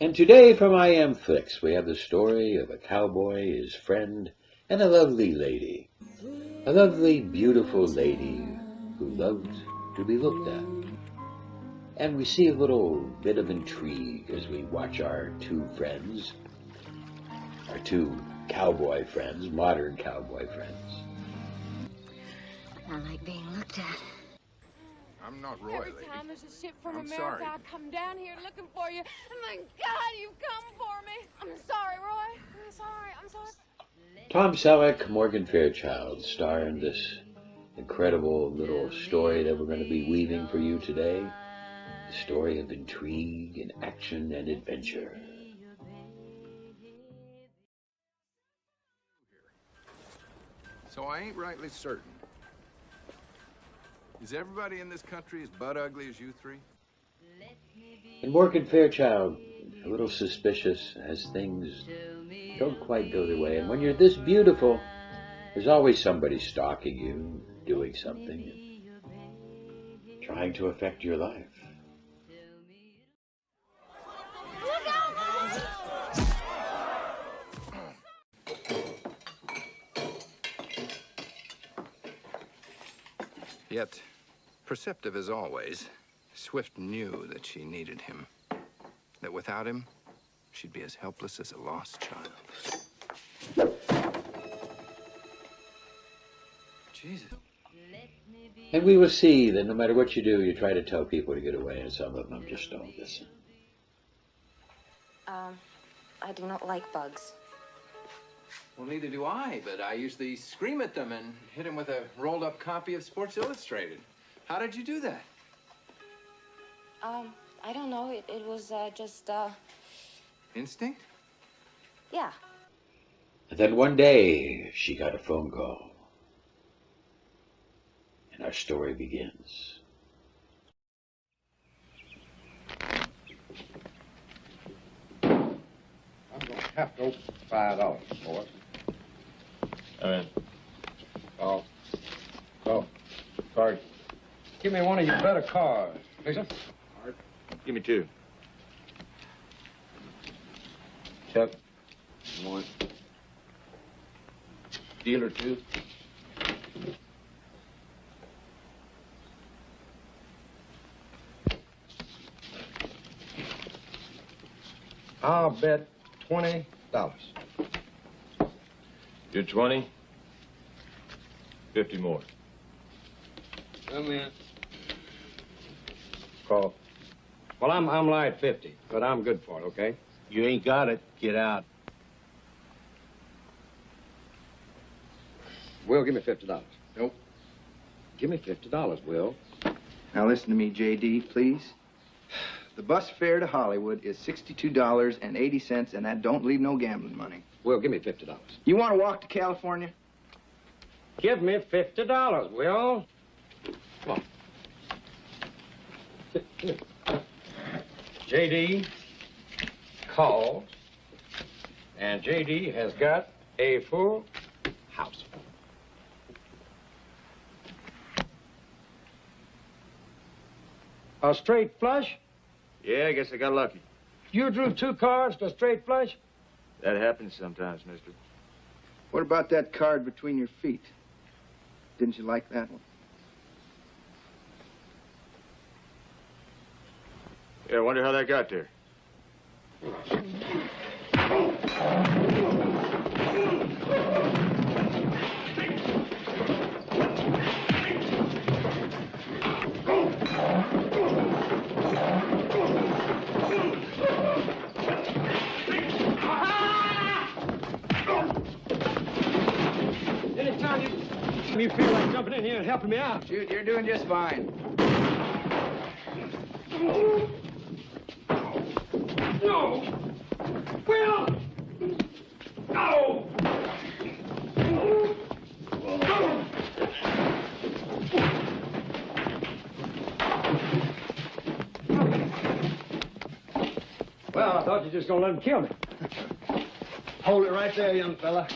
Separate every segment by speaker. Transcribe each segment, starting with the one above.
Speaker 1: And today from I Am Flicks, we have the story of a cowboy, his friend, and a lovely lady. A lovely, beautiful lady who loved to be looked at. And we see a little bit of intrigue as we watch our two friends, our two cowboy friends, modern cowboy friends.
Speaker 2: I like being looked at.
Speaker 3: I'm not Roy,
Speaker 4: Every
Speaker 3: lady.
Speaker 4: time there's a ship from
Speaker 3: I'm
Speaker 4: America,
Speaker 3: sorry.
Speaker 4: I come down here looking for you. And thank God you've come for me. I'm sorry, Roy. I'm sorry.
Speaker 1: Tom Selleck, Morgan Fairchild star in this incredible little story that we're going to be weaving for you today. The story of intrigue and action and adventure.
Speaker 3: So I ain't rightly certain. Is everybody in this country as butt ugly as you three?
Speaker 1: And Morgan Fairchild, a little suspicious as things don't quite go their way. And when you're this beautiful, there's always somebody stalking you, doing something, trying to affect your life.
Speaker 4: Look out!
Speaker 3: Yet, perceptive as always, Swift knew that she needed him. That without him, she'd be as helpless as a lost child. Jesus.
Speaker 1: And we will see that no matter what you do, you try to tell people to get away, and some of them just don't listen.
Speaker 2: I do not like bugs.
Speaker 3: Well, neither do I, but I usually scream at them and hit them with a rolled-up copy of Sports Illustrated. How did you do that?
Speaker 2: I don't know. It was, just,
Speaker 3: Instinct?
Speaker 2: yeah.
Speaker 1: And then one day, she got a phone call. And our story begins.
Speaker 5: I'm going to have to open $5 for it.
Speaker 6: All right.
Speaker 5: Oh, card. Give me one of your better cards, please.
Speaker 6: Give me 2.
Speaker 5: Check. 1. Dealer 2. I'll bet $20.
Speaker 6: You're 20. 50 more.
Speaker 5: Come in. Call. Well, I'm light 50, but I'm good for it, okay?
Speaker 6: You ain't got it. Get out.
Speaker 5: Will, give me $50.
Speaker 3: Nope.
Speaker 5: Give me $50, Will.
Speaker 7: Now listen to me, J.D., please. The bus fare to Hollywood is $62.80, and that don't leave no gambling money.
Speaker 5: Will, give me $50.
Speaker 7: You want to walk to California?
Speaker 5: Give me $50, Will. Come on. J.D. called, and J.D. has got a full house. A straight flush?
Speaker 6: Yeah, I guess I got lucky.
Speaker 5: You drew 2 cards to a straight flush?
Speaker 6: That happens sometimes, mister.
Speaker 7: What about that card between your feet? Didn't you like that one?
Speaker 6: Yeah, I wonder how that got there.
Speaker 5: Anytime you feel like jumping in here and helping me out.
Speaker 7: Shoot, you're doing just fine.
Speaker 5: No! Will! No! Well, I thought you were just gonna let him kill me. Hold it right there, young fella.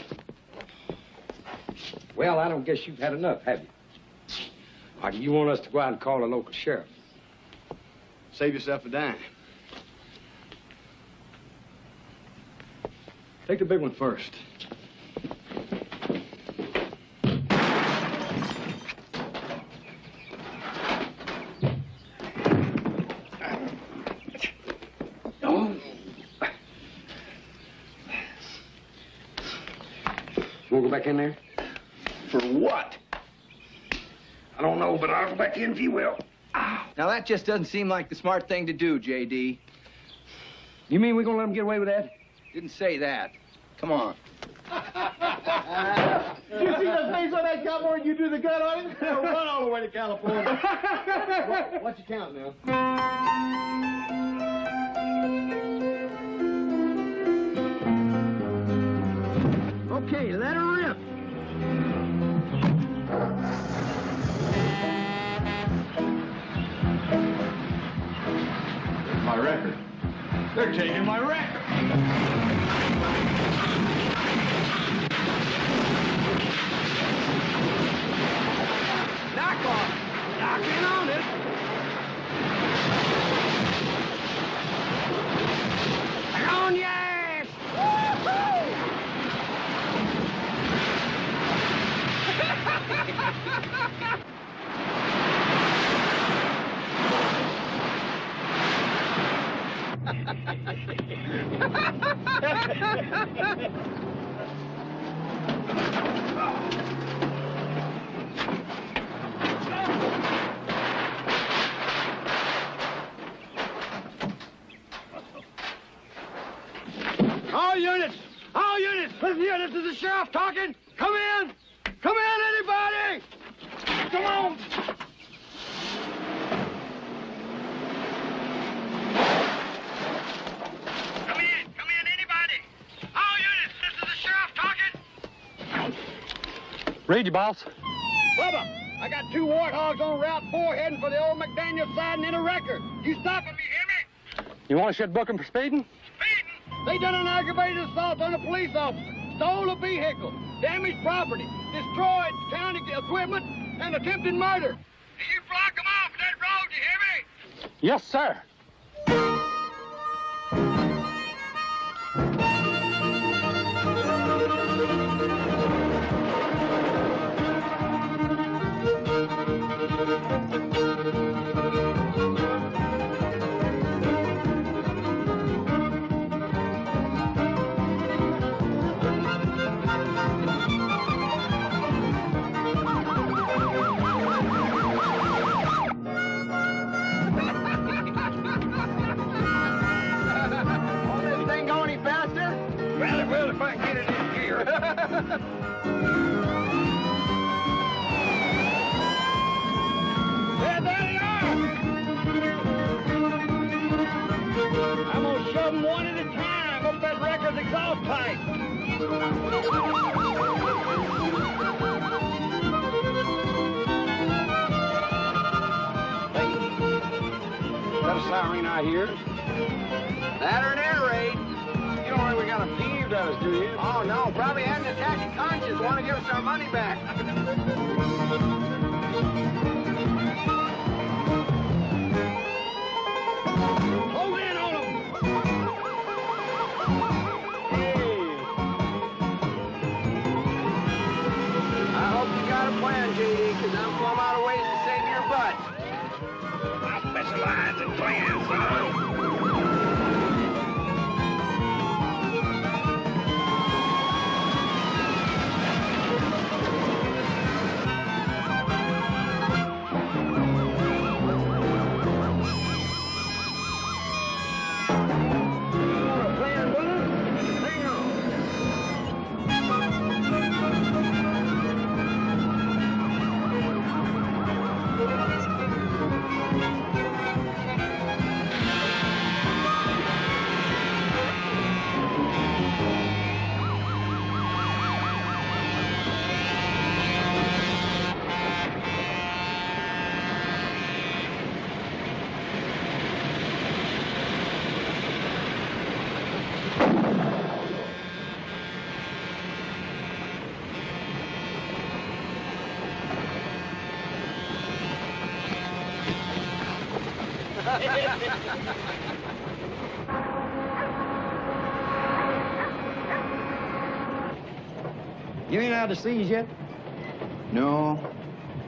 Speaker 5: Well, I don't guess you've had enough, have you? Or do you want us to go out and call the local sheriff?
Speaker 7: Save yourself a dime.
Speaker 5: Take the big one first. We'll go back in there?
Speaker 7: For what?
Speaker 5: I don't know, but I'll go back in if you will.
Speaker 7: Now, that just doesn't seem like the smart thing to do, J.D.
Speaker 5: You mean we're gonna let him get away with that?
Speaker 7: Didn't say that. Come on.
Speaker 6: Did you see the face on that cowboy you do the gun on him? He'll run all the way to California.
Speaker 5: What's your count now? Okay, let her rip.
Speaker 6: My record. They're taking my record.
Speaker 5: Knock off. Knock in on it. Hang on, your ass. All units, listen here, this is the sheriff talking. Come in, anybody. Come on. Come in, anybody. All units, this is the sheriff talking. Read you, boss. Bubba, I got 2 warthogs on Route 4 heading for the old McDaniel siding in a wrecker. You stopping me, hear me? You want to should book him for speeding? Speeding? They done an aggravated assault on a police officer, stole a vehicle, damaged property, destroyed county equipment, and attempted murder. Do you block them off that road, you hear me? Yes, sir. Well, if I can get it in gear. Yeah, there they are. I'm gonna shove them one at a time up that wrecker's exhaust pipe. Hey, got a siren out here? That or an air raid. You don't think we got a peeved us, do you? Oh, no. Probably had an attack of conscience. Want to give us our money back. Hold in on them. Hey. I hope you got a plan, J.D., because I'm plumb out of ways to save your butt. I specialize in plans, son. You ain't out to seas yet?
Speaker 7: No.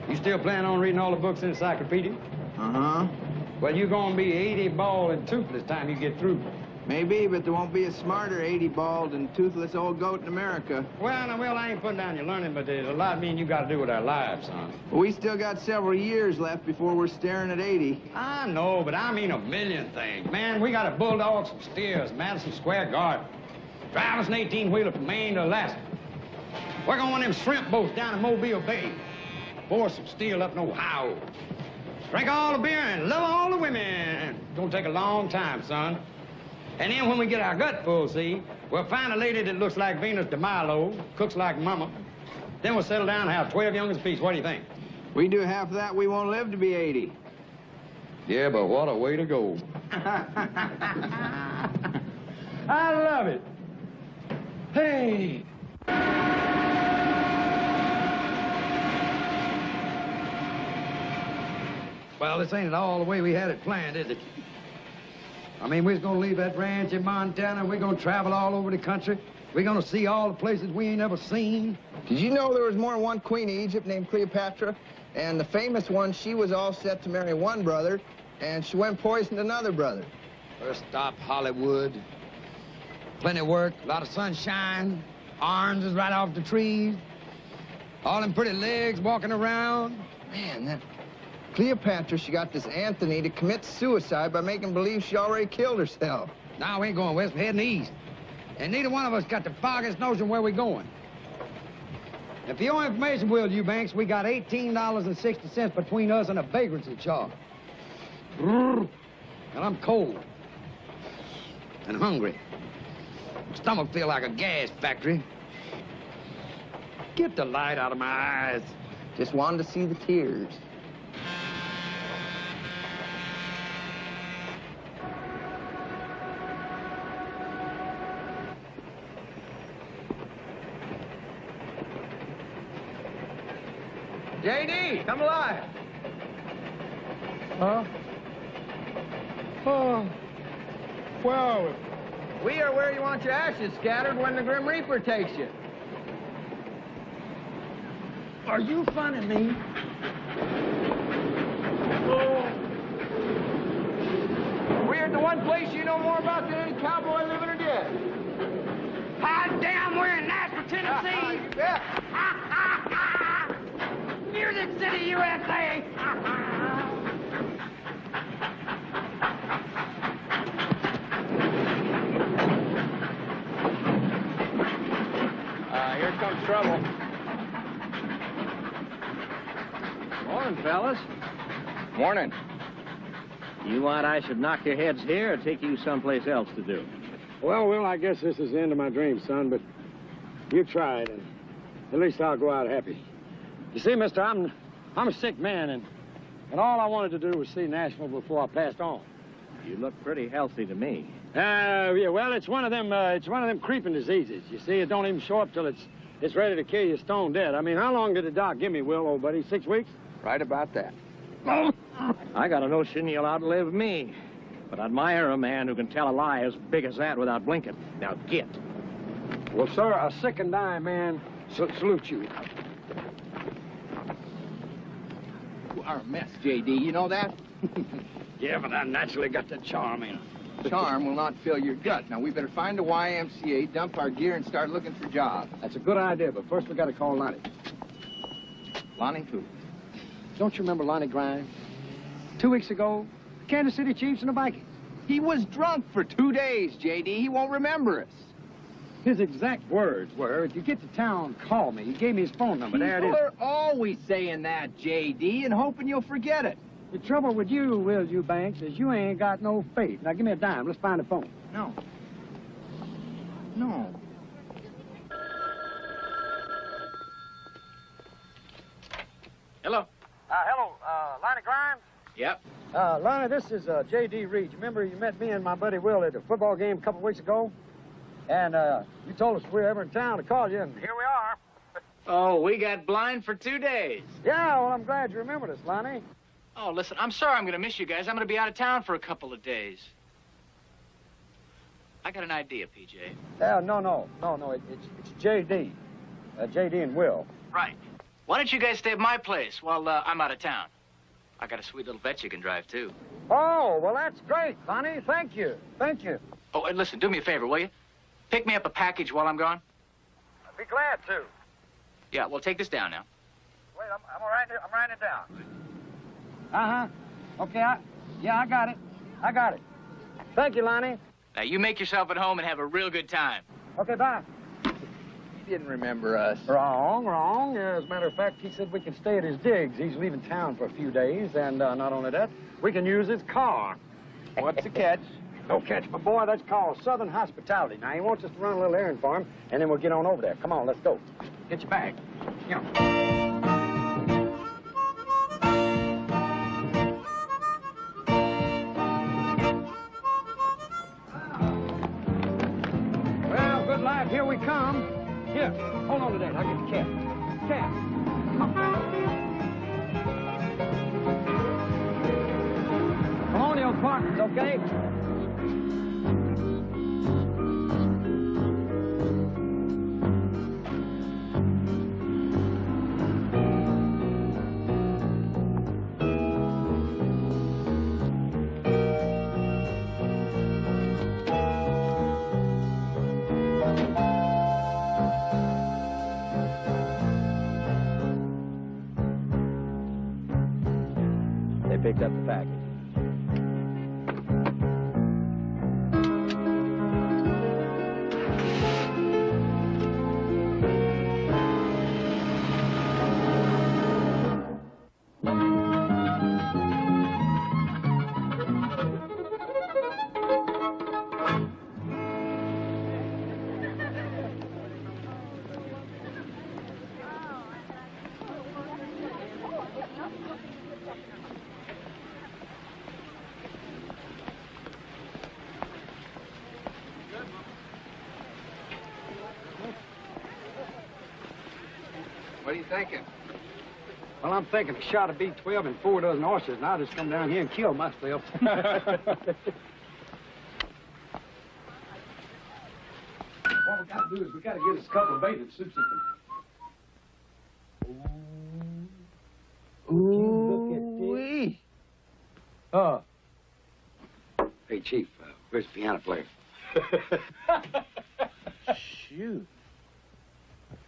Speaker 5: You still plan on reading all the books in the encyclopedia?
Speaker 7: Uh-huh.
Speaker 5: Well, you're gonna be 80 bald and toothless time you get through.
Speaker 7: Maybe, but there won't be a smarter 80 bald and toothless old goat in America.
Speaker 5: Well, now, I ain't putting down your learning, but there's a lot me and you got to do with our lives, son.
Speaker 7: Well, we still got several years left before we're staring at 80.
Speaker 5: I know, but I mean a million things. Man, we got to bulldog some steers, Madison Square Garden. Drive us an 18-wheeler from Maine to Alaska. Work on one of them shrimp boats down in Mobile Bay. Pour some steel up in Ohio. Drink all the beer and love all the women. It's gonna take a long time, son. And then when we get our gut full, see, we'll find a lady that looks like Venus de Milo, cooks like Mama. Then we'll settle down and have 12 youngins apiece. What do you think?
Speaker 7: We do half of that, we won't live to be 80.
Speaker 5: Yeah, but what a way to go. I love it. Hey. Well, this ain't at all the way we had it planned, is it? I mean, we're gonna leave that ranch in Montana, we're gonna travel all over the country. We're gonna see all the places we ain't ever seen.
Speaker 7: Did you know there was more than one queen of Egypt named Cleopatra? And the famous one, she was all set to marry one brother, and she went and poisoned another brother.
Speaker 5: First stop, Hollywood. Plenty of work, a lot of sunshine, oranges right off the trees, all them pretty legs walking around.
Speaker 7: Man, that Cleopatra, she got this Anthony to commit suicide by making believe she already killed herself.
Speaker 5: Now, we ain't going west, we're heading east. And neither one of us got the foggiest notion where we're going. And for your information, Will Eubanks, we got $18.60 between us and a vagrancy charge. And I'm cold. And hungry. Stomach feel like a gas factory. Get the light out of my eyes.
Speaker 7: Just wanted to see the tears. JD, come alive.
Speaker 6: Huh? Oh. Where are we?
Speaker 7: We are where you want your ashes scattered when the Grim Reaper takes you.
Speaker 6: Are you funning me?
Speaker 7: We're at the one place you know more about than any cowboy living or dead.
Speaker 5: Hot damn, we're in Nashville, Tennessee.
Speaker 7: You bet.
Speaker 5: Music City, USA.
Speaker 6: Here comes trouble.
Speaker 8: Morning, fellas.
Speaker 7: Morning.
Speaker 8: You want I should knock your heads here or take you someplace else to do?
Speaker 6: Well, Will, I guess this is the end of my dream, son, but you tried, and at least I'll go out happy. You see, mister, I'm a sick man, and all I wanted to do was see Nashville before I passed on.
Speaker 8: You look pretty healthy to me.
Speaker 6: Yeah, well, it's one of them creeping diseases. You see, it don't even show up till it's ready to kill you stone dead. I mean, how long did the doc give me, Will, old buddy? 6 weeks?
Speaker 7: Right about that.
Speaker 8: I got a notion you'll outlive me, but I admire a man who can tell a lie as big as that without blinking. Now get.
Speaker 6: Well, sir, a sick and dying man salutes you.
Speaker 7: You are a mess, JD. You know that?
Speaker 6: Yeah, but I naturally got the charm in.
Speaker 7: Charm will not fill your gut. Now, we better find a YMCA, dump our gear, and start looking for jobs.
Speaker 6: That's a good idea, but first we got to call Lonnie.
Speaker 7: Lonnie who?
Speaker 6: Don't you remember Lonnie Grimes? 2 weeks ago, Kansas City Chiefs and the Vikings.
Speaker 7: He was drunk for 2 days, JD. He won't remember us.
Speaker 6: His exact words were, if you get to town, call me. He gave me his phone number. There it is.
Speaker 7: People are always saying that, JD, and hoping you'll forget it.
Speaker 6: The trouble with you, Will Eubanks, is you ain't got no faith. Now, give me a dime. Let's find the phone.
Speaker 7: No. No.
Speaker 8: Hello.
Speaker 6: Hello, Lonnie Grimes?
Speaker 8: Yep.
Speaker 6: Lonnie, this is J.D. Reed. You remember you met me and my buddy Will at a football game a couple weeks ago? And you told us if we were ever in town to call you, and here we are.
Speaker 9: Oh, we got blind for 2 days.
Speaker 6: Yeah, well, I'm glad you remembered us, Lonnie.
Speaker 9: Oh, listen, I'm sorry I'm going to miss you guys. I'm going to be out of town for a couple of days. I got an idea, PJ.
Speaker 6: Yeah, no, it's J.D. J.D. and Will.
Speaker 9: Right. Why don't you guys stay at my place while I'm out of town? I got a sweet little vet you can drive, too.
Speaker 6: Oh, well, that's great, Lonnie. Thank you. Thank you.
Speaker 9: Oh, and listen, do me a favor, will you? Pick me up a package while I'm gone.
Speaker 6: I'd be glad to.
Speaker 9: Yeah, well, take this down now.
Speaker 6: Wait, I'm writing it down. Uh-huh. Okay, I got it. I got it. Thank you, Lonnie.
Speaker 9: Now, you make yourself at home and have a real good time.
Speaker 6: Okay, bye.
Speaker 7: He didn't remember us.
Speaker 6: Wrong. As a matter of fact, he said we could stay at his digs. He's leaving town for a few days, and not only that, we can use his car.
Speaker 7: What's the catch?
Speaker 6: No catch, my boy. That's called Southern hospitality. Now, he wants us to run a little errand for him, and then we'll get on over there. Come on, let's go. Get your bag. Yeah. Well, good life, here we come. Here, hold on to that. I'll get the cap. Cap. Come on, you partners, okay? They picked up the package.
Speaker 7: What are you thinking?
Speaker 6: Well, I'm thinking a shot of B12 and 4 dozen horses, and I'll just come down here and kill myself. What we got to do is we got to get us a couple of bathing suits and... Ooh. Look at this. Hey, Chief, where's the piano player? Shoot.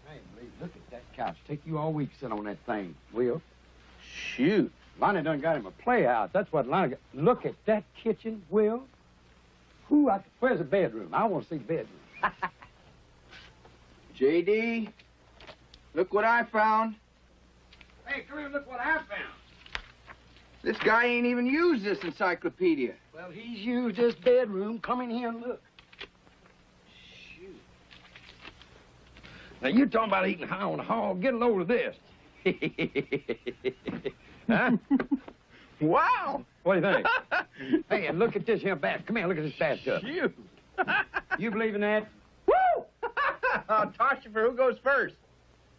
Speaker 6: Hey, Lee, look at that couch. Take you all week to sit on that thing, Will. Shoot. Lonnie done got him a playhouse. That's what Lonnie got. Look at that kitchen, Will. Where's the bedroom? I want to see the bedroom.
Speaker 7: J.D., look what I found.
Speaker 6: Hey, come here, look what I found.
Speaker 7: This guy ain't even used this encyclopedia.
Speaker 6: Well, he's used this bedroom. Come in here and look. Shoot. Now, you're talking about eating high on the hog. Get a load of this. Huh?
Speaker 7: Wow!
Speaker 6: What do you think? Hey, and look at this here bath. Come here, look at this bathtub.
Speaker 7: Shoot.
Speaker 6: You believe in that?
Speaker 7: Woo! I'll toss you for who goes first.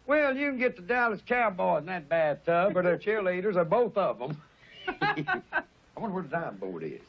Speaker 6: Well, you can get the Dallas Cowboys in that bathtub, or their cheerleaders, or both of them. I wonder where the dime board is.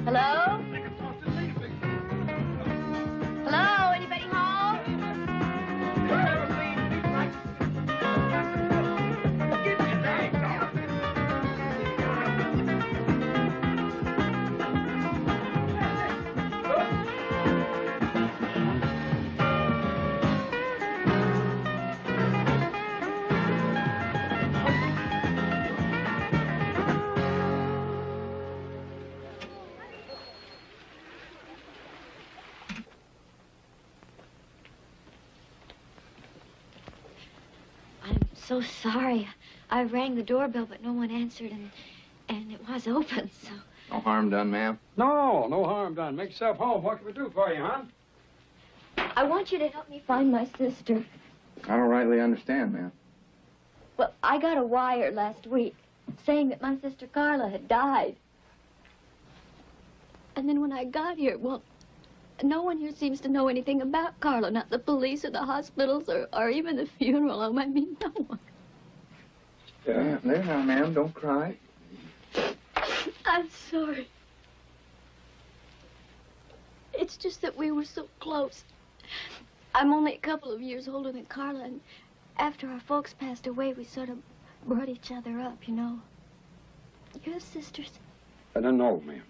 Speaker 4: Hello? Hello? Anybody home?
Speaker 2: I'm so sorry. I rang the doorbell, but no one answered, and it was open, so...
Speaker 7: No harm done, ma'am.
Speaker 6: No harm done. Make yourself home. What can we do for you, hon?
Speaker 2: I want you to help me find my sister.
Speaker 7: I don't rightly understand, ma'am.
Speaker 2: Well, I got a wire last week saying that my sister Carla had died. And then when I got here, well, no one here seems to know anything about Carla. Not the police or the hospitals or even the funeral home. I mean, no one.
Speaker 7: There now, ma'am. Don't cry.
Speaker 2: I'm sorry. It's just that we were so close. I'm only a couple of years older than Carla, and after our folks passed away, we sort of brought each other up, you know. You have sisters?
Speaker 6: I don't know, ma'am.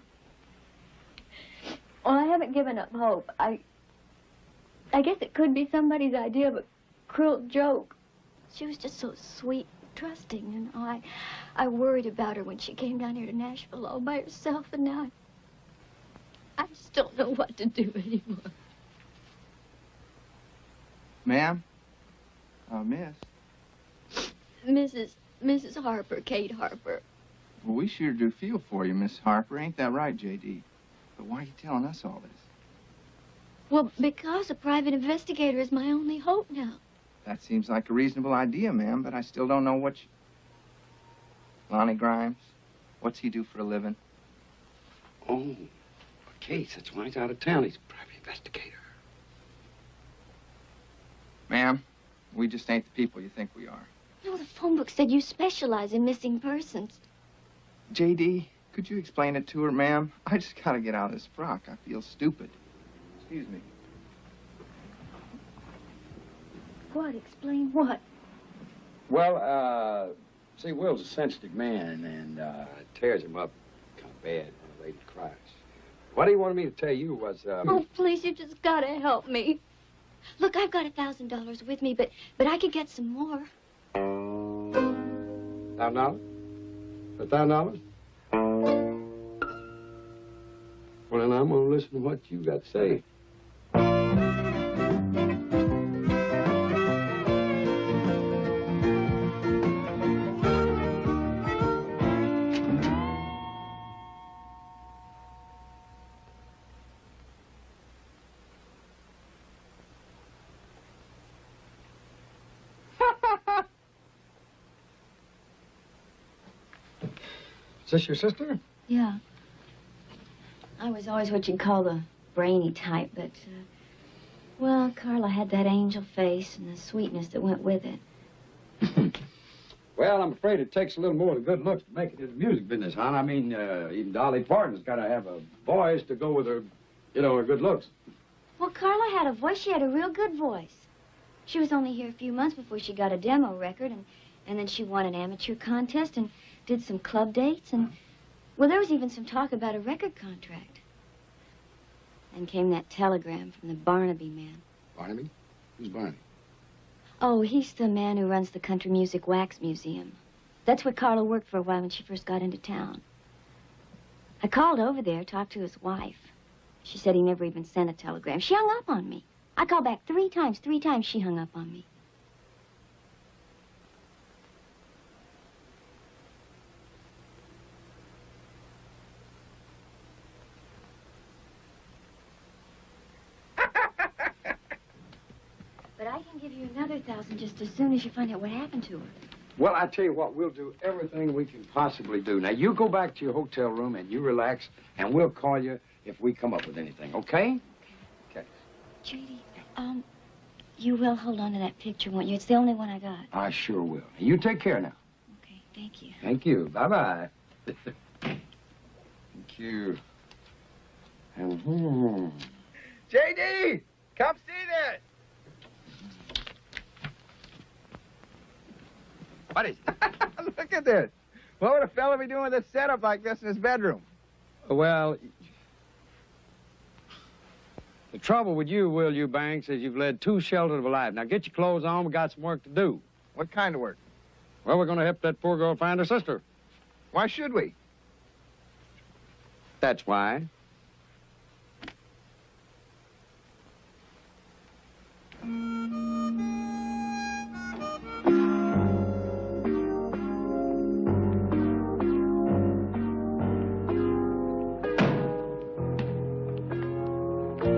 Speaker 2: Well, I haven't given up hope. I guess it could be somebody's idea of a cruel joke. She was just so sweet, trusting, and I worried about her when she came down here to Nashville all by herself, and now I just don't know what to do anymore.
Speaker 7: Ma'am? Miss?
Speaker 2: Mrs. Harper, Kate Harper.
Speaker 7: Well, we sure do feel for you, Miss Harper. Ain't that right, J.D.? But why are you telling us all this?
Speaker 2: Well, because a private investigator is my only hope now.
Speaker 7: That seems like a reasonable idea, ma'am, but I still don't know what you... Lonnie Grimes? What's he do for a living?
Speaker 6: Oh, a case. That's why he's out of town. He's a private investigator.
Speaker 7: Ma'am, we just ain't the people you think we are.
Speaker 2: No, the phone book said you specialize in missing persons.
Speaker 7: J.D., could you explain it to her, ma'am? I just gotta get out of this frock. I feel stupid. Excuse me.
Speaker 2: What? Explain what?
Speaker 6: Well, see, Will's a sensitive man, and it tears him up kind of bad when a lady cries. What he wanted me to tell you was,
Speaker 2: Oh, please, you just gotta help me. Look, I've got $1,000 with me, but I could get some more.
Speaker 6: $1,000? $1,000? Well, then I'm gonna listen to what you got to say. Is this your sister?
Speaker 2: Yeah. I was always what you'd call the brainy type, but, well, Carla had that angel face and the sweetness that went with it.
Speaker 6: Well, I'm afraid it takes a little more than good looks to make it in the music business, hon. I mean, even Dolly Parton's got to have a voice to go with her, you know, her good looks.
Speaker 2: Well, Carla had a voice. She had a real good voice. She was only here a few months before she got a demo record, and then she won an amateur contest and did some club dates, and, well, there was even some talk about a record contract. Then came that telegram from the Barnaby man.
Speaker 6: Barnaby? Who's Barnaby?
Speaker 2: Oh, he's the man who runs the Country Music Wax Museum. That's where Carla worked for a while when she first got into town. I called over there, talked to his wife. She said he never even sent a telegram. She hung up on me. I called back 3 times. 3 times she hung up on me. But I can give you another 1,000 just as soon as you find out what happened to her.
Speaker 6: Well, I tell you what, we'll do everything we can possibly do. Now, you go back to your hotel room and you relax, and we'll call you if we come up with anything, okay? Okay.
Speaker 2: Judy, you will hold on to that picture, won't you? It's the only one I got.
Speaker 6: I sure will. You take care now.
Speaker 2: Okay, thank you.
Speaker 6: Thank you. Bye-bye. Thank you.
Speaker 7: J.D., come see this. What is it? Look at this. What would a fella be doing with a setup like this in his bedroom?
Speaker 6: Well, the trouble with you, Will Eubanks, is you've led too sheltered of a life. Now, get your clothes on. We got some work to do.
Speaker 7: What kind of work?
Speaker 6: Well, we're going to help that poor girl find her sister.
Speaker 7: Why should we?
Speaker 6: That's why.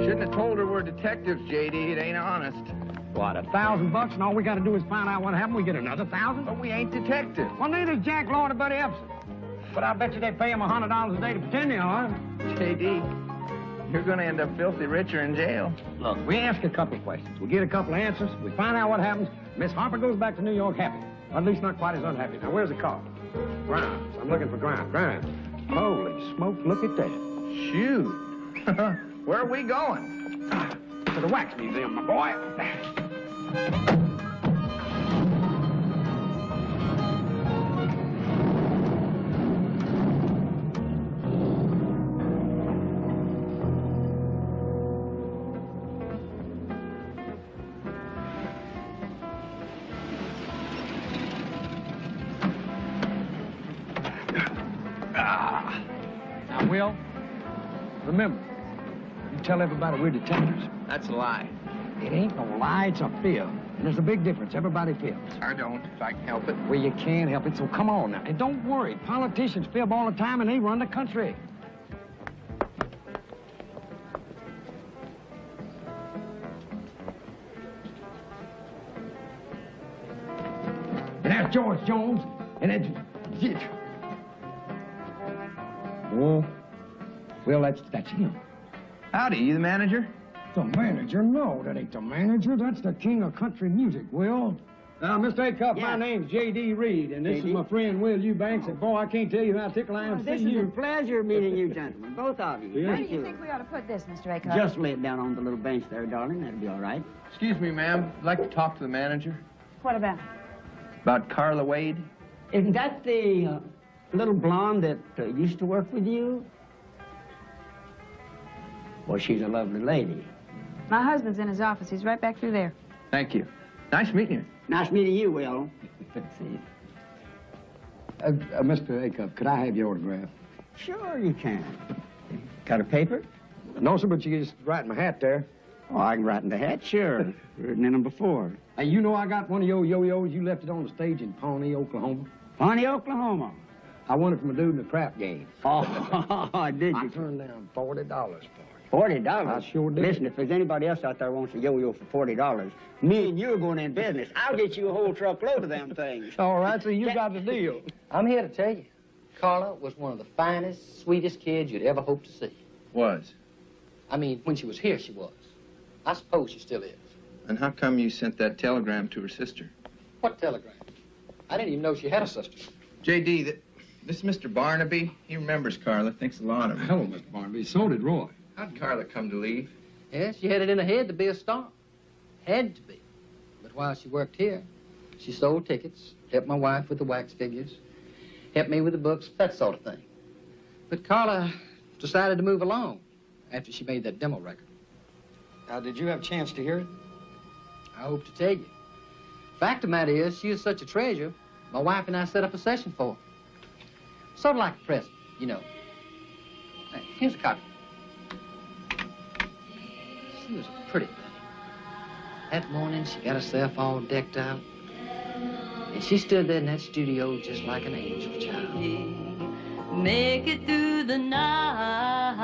Speaker 7: Shouldn't have told her we're detectives, J.D. It ain't honest.
Speaker 6: What, $1,000 and all we got to do is find out what happened? We get another 1,000?
Speaker 7: But we ain't detectives.
Speaker 6: Well, neither's Jack Lord or Buddy Epson. But I bet you they pay him $100 a day to pretend they are.
Speaker 7: J.D., you're going to end up filthy richer in jail.
Speaker 6: Look, we ask a couple of questions. We get a couple of answers. We find out what happens. Miss Harper goes back to New York happy. Or at least not quite as unhappy. Now, where's the car? Grimes. I'm looking for Grimes. Grimes. Holy smoke, look at that.
Speaker 7: Shoot. Where are we going?
Speaker 6: To the Wax Museum, my boy. Now, Will, remember, you tell everybody we're detectives.
Speaker 7: That's a lie.
Speaker 6: It ain't no lie, it's a fib. And there's a big difference. Everybody fibs.
Speaker 7: I don't, if I can help it.
Speaker 6: Well, you can't help it, so come on now. And don't worry, politicians fib all the time and they run the country. And that's George Jones, and that's... Oh, well, that's him.
Speaker 7: Howdy, you the manager?
Speaker 6: The manager? No, that ain't the manager. That's the king of country music, Will. Now, Mr. Acuff, my name's J.D. Reed, and this is my friend Will Eubanks. And, boy, I can't tell you how tickled I am to see you.
Speaker 10: This is a pleasure meeting you, gentlemen, both of you.
Speaker 6: Yeah.
Speaker 2: Where do you think we ought to put this, Mr. Acuff?
Speaker 10: Just lay it down on the little bench there, darling. That'll be all right.
Speaker 7: Excuse me, ma'am. I'd like to talk to the manager.
Speaker 2: What about?
Speaker 7: About Carla Wade.
Speaker 10: Isn't that the little blonde that used to work with you? Well, she's a lovely lady.
Speaker 2: My husband's in his office. He's right back through there.
Speaker 7: Thank you. Nice meeting you.
Speaker 10: Nice meeting you, Will.
Speaker 6: Let's see. Mr. Acuff, could I have your autograph?
Speaker 10: Sure you can. Got a paper?
Speaker 6: No, sir, but you can just write in my hat there.
Speaker 10: Oh, I can write in the hat, sure. Written in them before.
Speaker 6: Hey, you know I got one of your yo-yos. You left it on the stage in Pawnee, Oklahoma.
Speaker 10: Pawnee, Oklahoma.
Speaker 6: I won it from a dude in the crap game.
Speaker 10: Oh, did
Speaker 6: I
Speaker 10: you?
Speaker 6: turned down $40 for it.
Speaker 10: $40?
Speaker 6: I sure did.
Speaker 10: Listen, if there's anybody else out there wants a yo-yo for $40, me and you are going in business. I'll get you a whole truckload of them things.
Speaker 6: All right, so you got the deal.
Speaker 11: I'm here to tell you, Carla was one of the finest, sweetest kids you'd ever hope to see.
Speaker 7: Was?
Speaker 11: I mean, when she was here, she was. I suppose she still is.
Speaker 7: And how come you sent that telegram to her sister?
Speaker 11: What telegram? I didn't even know she had a sister.
Speaker 7: J.D., this is Mr. Barnaby. He remembers Carla, thinks a lot of her.
Speaker 6: Hello, Mr. Barnaby. So did Roy.
Speaker 7: How'd Carla come to leave?
Speaker 11: Yeah, she had it in her head to be a star. Had to be. But while she worked here, she sold tickets, helped my wife with the wax figures, helped me with the books, that sort of thing. But Carla decided to move along after she made that demo record.
Speaker 10: Did you have a chance to hear it?
Speaker 11: I hope to tell you. Fact of the matter is, she is such a treasure, my wife and I set up a session for her. Sort of like a present, you know. Hey, here's a copy. She was a pretty thing. That morning, she got herself all decked out. And she stood there in that studio just like an angel child.
Speaker 12: Make it through the night.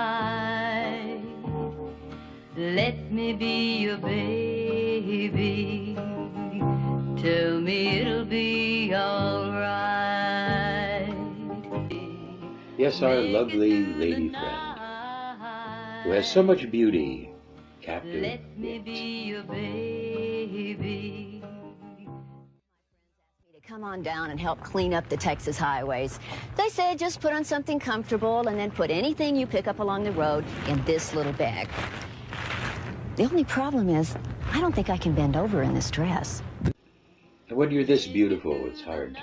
Speaker 12: Let me be your baby. Tell me it'll be all right.
Speaker 1: Yes, our lovely lady friend, who has so much beauty, captive.
Speaker 12: Let me be your baby.
Speaker 13: To come on down and help clean up the Texas highways. They said just put on something comfortable and then put anything you pick up along the road in this little bag. The only problem is, I don't think I can bend over in this dress.
Speaker 1: And when you're this beautiful, it's hard to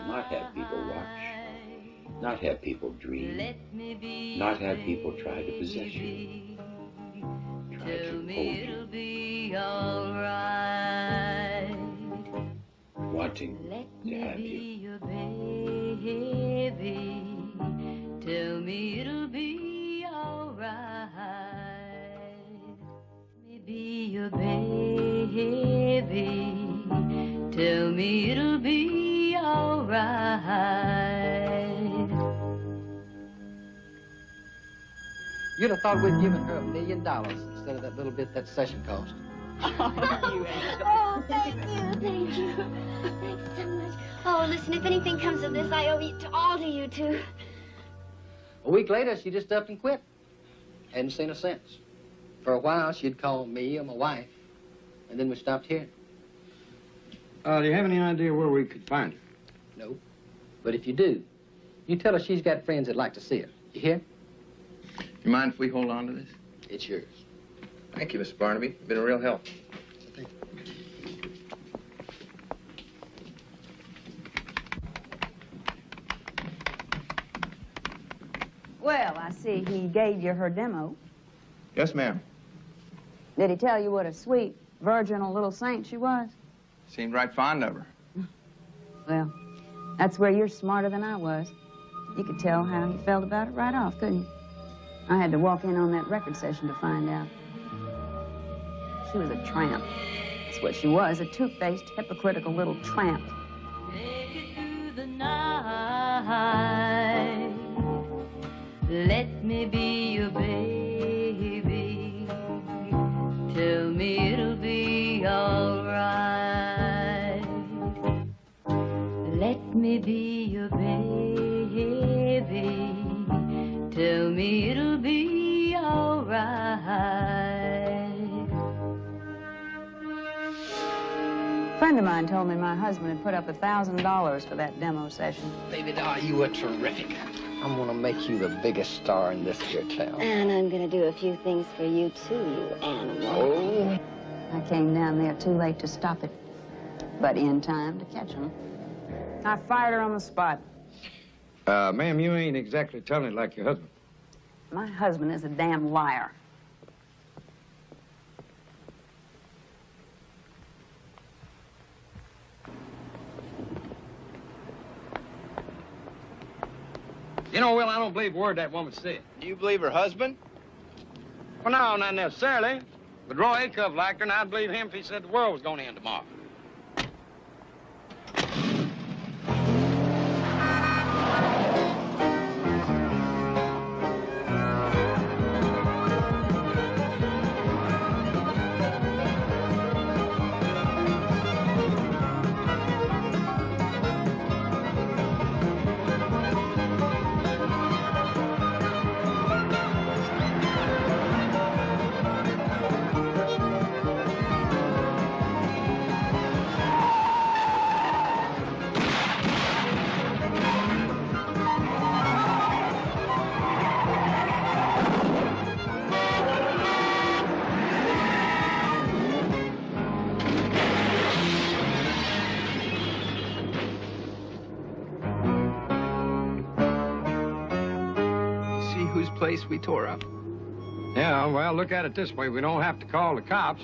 Speaker 1: not have people watch, not have people dream, not have people try to possess you, try to hold you, wanting to have you.
Speaker 12: Tell me it'll be all right. Be your baby. Tell me it'll be all right.
Speaker 11: You'd have thought we'd given her $1 million instead of that little bit that session cost.
Speaker 2: Oh, thank you. Thanks so much. Oh, listen, if anything comes of this, I owe it all to you two.
Speaker 11: A week later, she just up and quit. Hadn't seen her since. For a while, she'd call me or my wife, and then we stopped hearing.
Speaker 6: Do you have any idea where we could find her?
Speaker 11: No. But if you do, you tell her she's got friends that'd like to see her. You hear?
Speaker 7: You mind if we hold on to this?
Speaker 11: It's yours.
Speaker 7: Thank you, Mr. Barnaby. Been a real help.
Speaker 14: Well, I see he gave you her demo.
Speaker 7: Yes, ma'am.
Speaker 14: Did he tell you what a sweet, virginal little saint she was?
Speaker 7: Seemed right fond of her.
Speaker 14: Well, that's where you're smarter than I was. You could tell how he felt about it right off, couldn't you? I had to walk in on that record session to find out. She was a tramp. That's what she was, a two-faced, hypocritical little tramp.
Speaker 12: Make it through the night. Let me be your baby. Tell me it'll be all right. Let me be your baby. Tell me it'll be all right.
Speaker 14: A friend of mine told me my husband had put up $1,000 for that demo session.
Speaker 11: Baby doll, you were terrific. I'm gonna make you the biggest star in this here town.
Speaker 2: And I'm gonna do a few things for you, too, you animal.
Speaker 11: Oh.
Speaker 14: I came down there too late to stop it, but in time to catch him. I fired her on the spot.
Speaker 6: Ma'am, you ain't exactly telling it like your husband.
Speaker 14: My husband is a damn liar.
Speaker 6: You know, Will, I don't believe a word that woman said.
Speaker 7: Do you believe her husband?
Speaker 6: Well, no, not necessarily. But Roy Acuff liked her, and I'd believe him if he said the world was going to end tomorrow.
Speaker 7: Place we tore up.
Speaker 6: Yeah, well, look at it this way. We don't have to call the cops.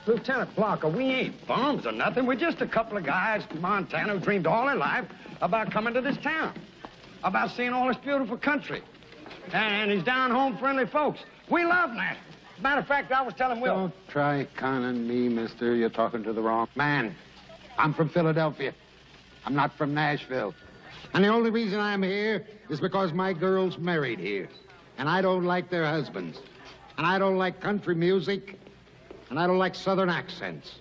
Speaker 6: Lieutenant Blocker, we ain't bums or nothing. We're just a couple of guys from Montana who dreamed all their life about coming to this town, about seeing all this beautiful country, and these down-home friendly folks. We love Nashville. Matter of fact, I was telling Will.
Speaker 15: Don't try conning me, mister. You're talking to the wrong man. I'm from Philadelphia. I'm not from Nashville. And the only reason I'm here is because my girl's married here. And I don't like their husbands. And I don't like country music. And I don't like Southern accents.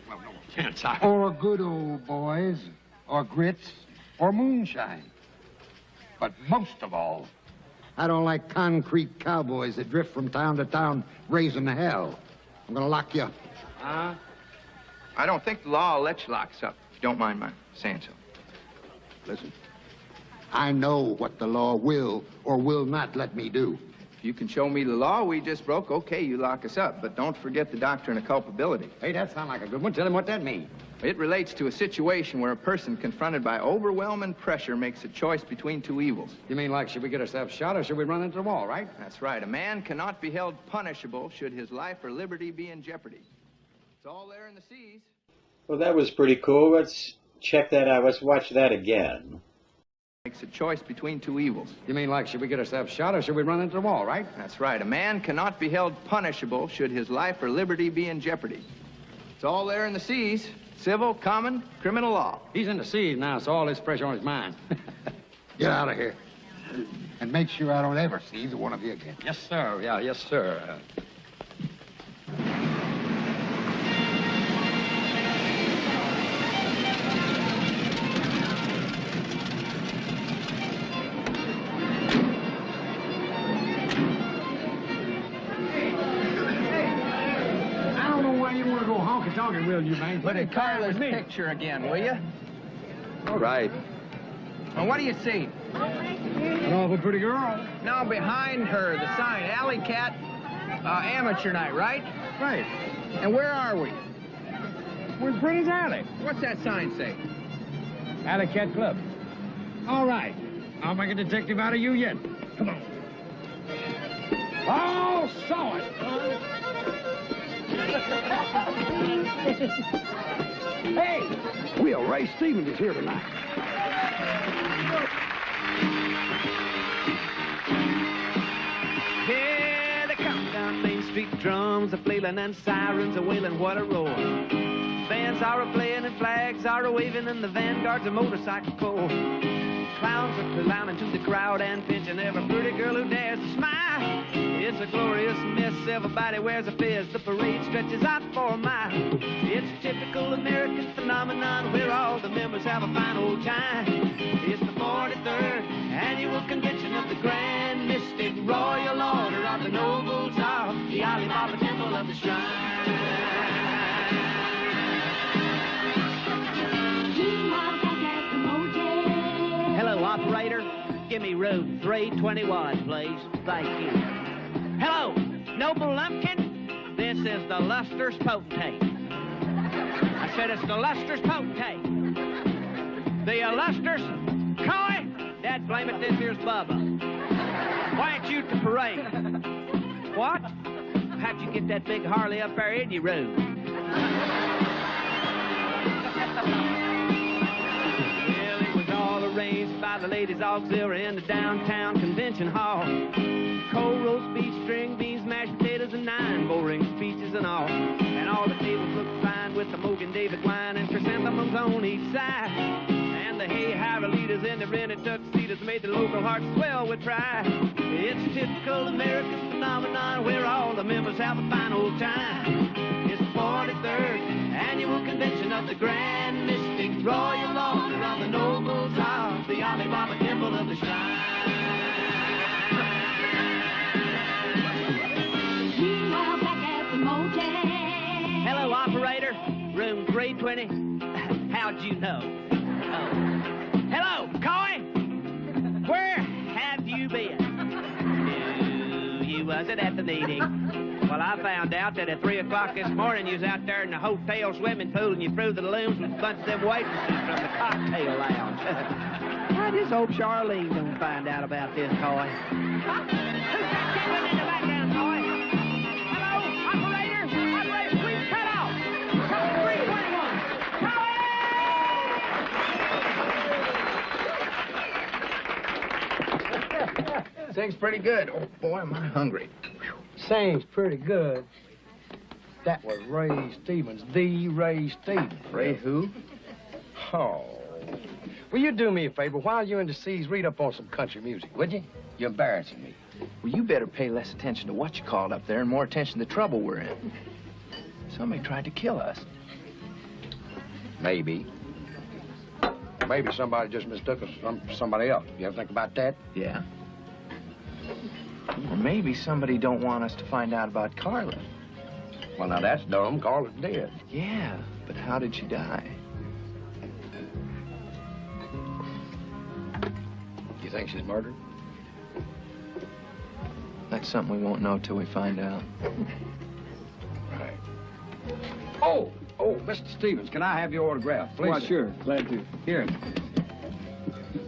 Speaker 6: Well, no offense,
Speaker 15: Or good old boys. Or grits. Or moonshine. But most of all, I don't like concrete cowboys that drift from town to town raising hell. I'm gonna lock you up.
Speaker 7: I don't think the law will let you lock us up, if you don't mind my saying so.
Speaker 15: Listen, I know what the law will or will not let me do.
Speaker 7: If you can show me the law we just broke, okay, you lock us up. But don't forget the doctrine of culpability.
Speaker 6: Hey, that sounds like a good one. Tell him what that means.
Speaker 7: It relates to a situation where a person confronted by overwhelming pressure makes a choice between two evils.
Speaker 6: You mean like, should we get ourselves shot or should we run into the wall, right?
Speaker 7: That's right. A man cannot be held punishable should his life or liberty be in jeopardy. It's all there in the seas.
Speaker 1: Well, that was pretty cool. Let's check that out. Let's watch that again.
Speaker 7: Makes a choice between two evils.
Speaker 6: You mean like, should we get ourselves shot or should we run into the wall, right?
Speaker 7: That's right. A man cannot be held punishable should his life or liberty be in jeopardy. It's all there in the seas. civil, common, criminal law.
Speaker 6: He's in the seas now, so all this fresh on his mind.
Speaker 15: Get out of here. And make sure I don't ever see either one of you again.
Speaker 6: Yes, sir. Yeah, yes, sir. I don't know why you want to go honky-tonkin', will you, man?
Speaker 7: Look at Carla's picture again, will you? All right. Well, what do you see?
Speaker 6: An awful pretty girl.
Speaker 7: No, behind her, the sign, Alley Cat, Amateur Night, right? Right. And where are we?
Speaker 6: We're in Pretty's Alley.
Speaker 7: What's that sign say?
Speaker 6: Alley Cat Club. All right. I'll make a detective out of you yet. Come on. Oh, saw it. Hey, Will, Ray Stevens is here tonight.
Speaker 16: Yeah, they come down Main Street, drums are flailing and sirens are wailing, what a roar. Bands are a-playing and flags are a-waving and the vanguard's a motorcycle corps. Clowns are clowning to the crowd and pinching every pretty girl who dares to smile. It's a glorious mess, everybody wears a fez, the parade stretches out for a mile. It's a typical American phenomenon where all the members have a fine old time. It's the 43rd annual convention of the Grand Mystic Royal Order of the Nobles of the Alibaba Temple of the Shrine. Hello, operator. Give me room 321, please. Thank you. Hello, Noble Lumpkin. This is the Luster's Potentate. I said it's the Luster's Potentate. The Luster's Coy. Dad, blame it, this here's Bubba. Why ain't you at the parade? What? How'd you get that big Harley up there in your room? Well, it was all arranged by the Ladies Auxiliary in the downtown convention hall. Cold roast beef, string beans, mashed potatoes, and 9 boring speeches and all. And all the tables looked fine with the Mogan David wine and chrysanthemums on each side. And the hay-hire leaders in the rented tuxedos made the local hearts swell with pride. It's a typical American phenomenon where all the members have a fine old time. It's the 43rd annual convention of the Grand Mystic Royal Order of the Nobles of the Alibaba Temple of the Shrine. Hello, operator. Room 320. How'd you know? Oh. Hello, Coy. Where have you been? No, you wasn't at the meeting. Well, I found out that at 3 o'clock this morning you was out there in the hotel swimming pool and you threw the looms with a bunch of them waitresses from the cocktail lounge. I just hope Charlene don't find out about this, Coy. Who's that giggling in the background, Coy? Hello, operator. Operator, please cut off. Code 321.
Speaker 7: Sings pretty good. Oh, boy, am I hungry.
Speaker 6: Sings pretty good. That was Ray Stevens, the Ray Stevens.
Speaker 7: Ray who?
Speaker 6: Oh. Will you do me a favor? While you're in the seas, read up on some country music, would you? You're embarrassing me.
Speaker 7: Well, you better pay less attention to what you called up there and more attention to the trouble we're in. Somebody tried to kill us.
Speaker 6: Maybe. Maybe somebody just mistook us for somebody else. You ever think about that?
Speaker 7: Yeah. Or maybe somebody don't want us to find out about Carla.
Speaker 6: Well, now that's dumb. Carla's dead.
Speaker 7: Yeah, but how did she die?
Speaker 6: You think she's murdered?
Speaker 7: That's something we won't know till we find out.
Speaker 6: Right. Oh, Mr. Stevens, can I have your autograph, please?
Speaker 17: Why, sure. Glad to.
Speaker 6: Here.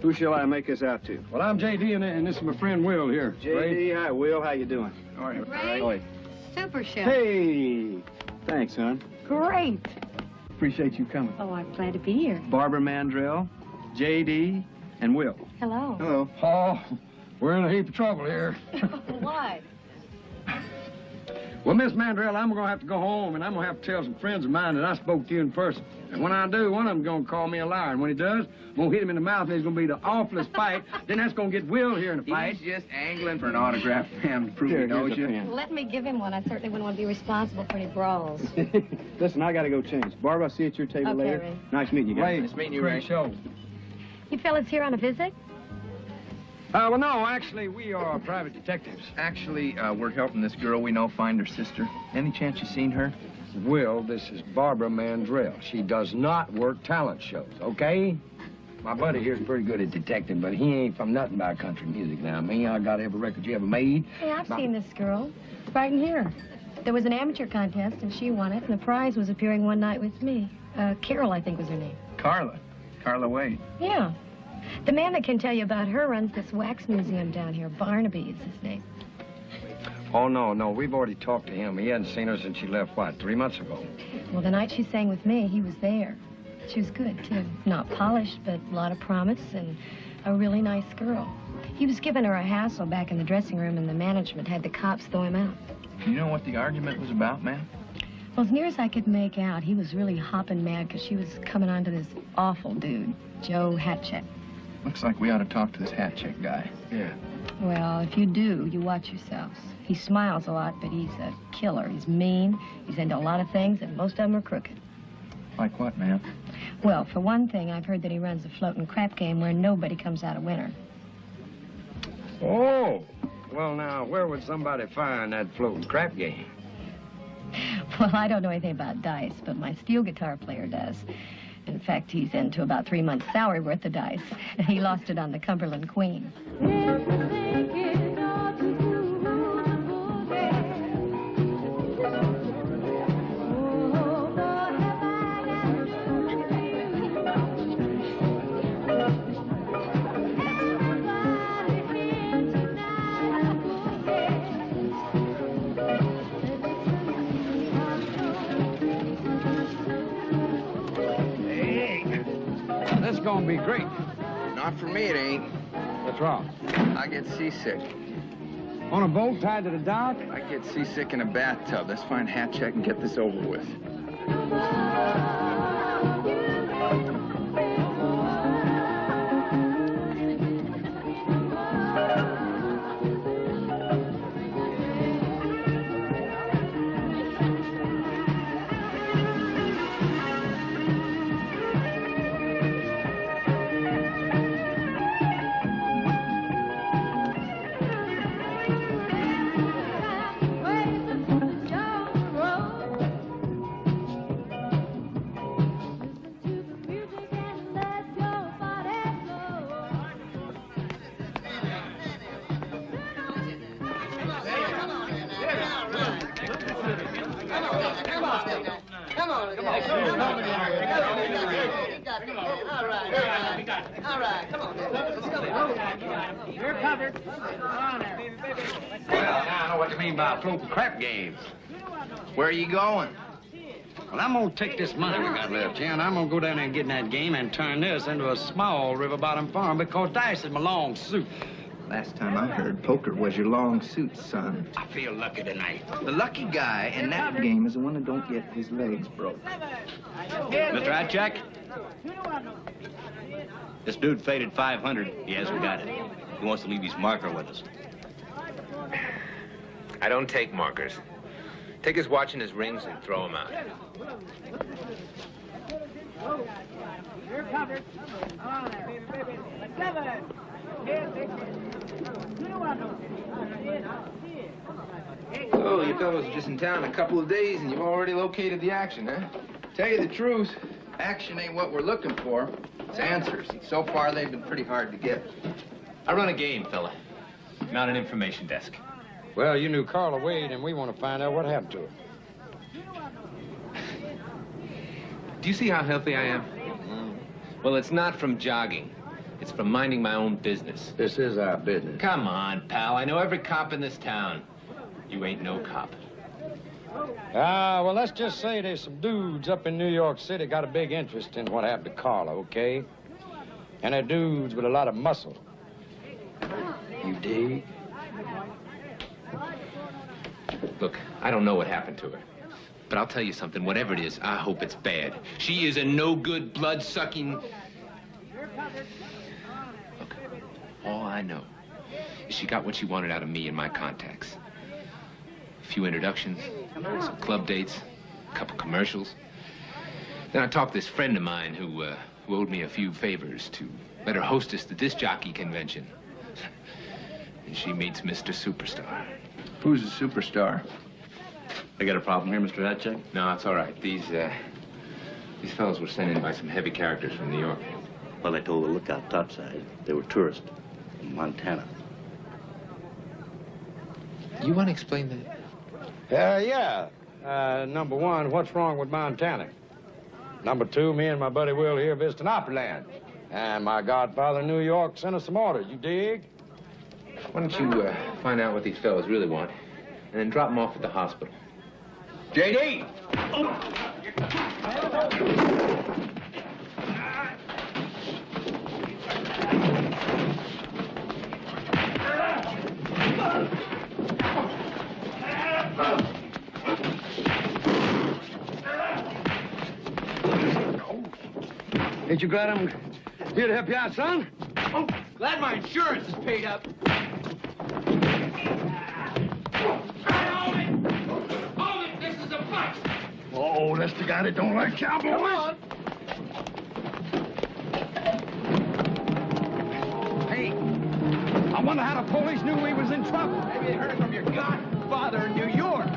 Speaker 17: Who shall I make this out to?
Speaker 6: Well, I'm J.D., and this is my friend Will here.
Speaker 17: J.D., hi, Will. How you doing?
Speaker 6: All right.
Speaker 14: Ray, super show.
Speaker 17: Hey! Thanks, hon.
Speaker 14: Great.
Speaker 17: Appreciate you coming.
Speaker 14: Oh, I'm glad to be here.
Speaker 17: Barbara Mandrell, J.D., and Will.
Speaker 14: Hello.
Speaker 17: Hello.
Speaker 6: Oh, we're in a heap of trouble here.
Speaker 14: Why?
Speaker 6: Well, Miss Mandrell, I'm going to have to go home, and I'm going to have to tell some friends of mine that I spoke to you in person. And when I do, one of them's going to call me a liar. And when he does, I'm going to hit him in the mouth, and it's going to be the awfulest fight. Then that's going to get Will here in a fight.
Speaker 7: He's just angling for an autograph, ma'am, to prove he knows you.
Speaker 18: Let me give him one. I certainly wouldn't want to be responsible for any brawls.
Speaker 17: Listen, I got to go change. Barbara, I'll see you at your table
Speaker 18: Okay,
Speaker 17: later.
Speaker 18: Ray.
Speaker 17: Nice meeting you guys.
Speaker 7: Nice meeting you, Ray.
Speaker 6: Show.
Speaker 18: You fellas here on a visit?
Speaker 6: Well, no, actually, we are private detectives.
Speaker 7: Actually, we're helping this girl we know find her sister. Any chance you seen her?
Speaker 6: Will, this is Barbara Mandrell. She does not work talent shows, okay? My buddy here's pretty good at detecting, but he ain't from nothing about country music now. Me, I got every record you ever made.
Speaker 18: Hey, I've seen this girl. Right in here. There was an amateur contest, and she won it, and the prize was appearing one night with me. Carol, I think was her name.
Speaker 7: Carla. Carla Wade.
Speaker 18: Yeah. The man that can tell you about her runs this wax museum down here. Barnaby is his name.
Speaker 6: Oh, no, we've already talked to him. He hadn't seen her since she left, what, 3 months ago?
Speaker 18: Well, the night she sang with me, he was there. She was good, too. Not polished, but a lot of promise and a really nice girl. He was giving her a hassle back in the dressing room, and the management had the cops throw him out.
Speaker 7: You know what the argument was about, ma'am?
Speaker 18: Well, as near as I could make out, he was really hopping mad because she was coming on to this awful dude, Joe Hatcheck.
Speaker 7: Looks like we ought to talk to this hat check guy.
Speaker 6: Yeah.
Speaker 18: Well, if you do, you watch yourselves. He smiles a lot, but he's a killer. He's mean, he's into a lot of things, and most of them are crooked.
Speaker 7: Like what, ma'am?
Speaker 18: Well, for one thing, I've heard that he runs a floating crap game where nobody comes out a winner.
Speaker 6: Oh, well, now, where would somebody find that floating crap game?
Speaker 18: Well, I don't know anything about dice, but my steel guitar player does. In fact, he's into about 3 months' salary worth of dice. He lost it on the Cumberland Queen.
Speaker 6: That's gonna be great.
Speaker 7: Not for me, it ain't.
Speaker 6: What's wrong?
Speaker 7: I get seasick.
Speaker 6: On a boat tied to the dock?
Speaker 7: I get seasick in a bathtub. Let's find hat check and get this over with.
Speaker 6: Well, now I know what you mean by floating crap games.
Speaker 7: Where are you going?
Speaker 6: Well, I'm gonna take this money we got left here, and I'm gonna go down there and get in that game and turn this into a small river bottom farm because dice is my long suit.
Speaker 7: Last time I heard, poker was your long suit, son.
Speaker 6: I feel lucky tonight.
Speaker 7: The lucky guy in that game is the one that don't get his legs broke.
Speaker 9: Mr. Hatcheck? This dude faded 500. He hasn't got it. He wants to leave his marker with us.
Speaker 3: I don't take markers. Take his watch and his rings and throw him out.
Speaker 16: You're covered. On there. 7.
Speaker 7: Oh, you fellows are just in town a couple of days and you've already located the action, huh? Tell you the truth, action ain't what we're looking for. It's answers. So far, they've been pretty hard to get.
Speaker 9: I run a game, fella. Not an information desk.
Speaker 6: Well, you knew Carla Wade, and we want to find out what happened to her.
Speaker 3: Do you see how healthy I am? Well, it's not from jogging. It's from minding my own business.
Speaker 6: This is our business.
Speaker 3: Come on, pal. I know every cop in this town. You ain't no cop.
Speaker 6: Well, let's just say there's some dudes up in New York City got a big interest in what happened to Carla, okay? And they're dudes with a lot of muscle. You dig?
Speaker 19: Look, I don't know what happened to her. But I'll tell you something, whatever it is, I hope it's bad. She is a no-good, blood-sucking... Look, all I know is she got what she wanted out of me and my contacts. A few introductions, some club dates, a couple commercials. Then I talked to this friend of mine who owed me a few favors to let her hostess the disc jockey convention. And she meets Mr. Superstar.
Speaker 7: Who's the superstar?
Speaker 19: I got a problem here, Mr. Hatcheck? No, it's all right. These fellows were sent in by some heavy characters from New York.
Speaker 20: Well, they told the lookout topside they were tourists from Montana.
Speaker 19: You want to explain that?
Speaker 6: Yeah. Number one, what's wrong with Montana? Number two, me and my buddy Will here visiting Opryland. And my godfather in New York sent us some orders, you dig?
Speaker 19: Why don't you find out what these fellows really want, and then drop them off at the hospital.
Speaker 7: J.D.!
Speaker 6: Ain't you glad I'm here to help you out, son?
Speaker 7: Oh, glad my insurance is paid up. Hold it! This is a bust!
Speaker 6: Oh, that's the guy that don't like cowboys. Hey, I wonder how the police knew we was in trouble.
Speaker 7: Maybe they heard it from your godfather in New York.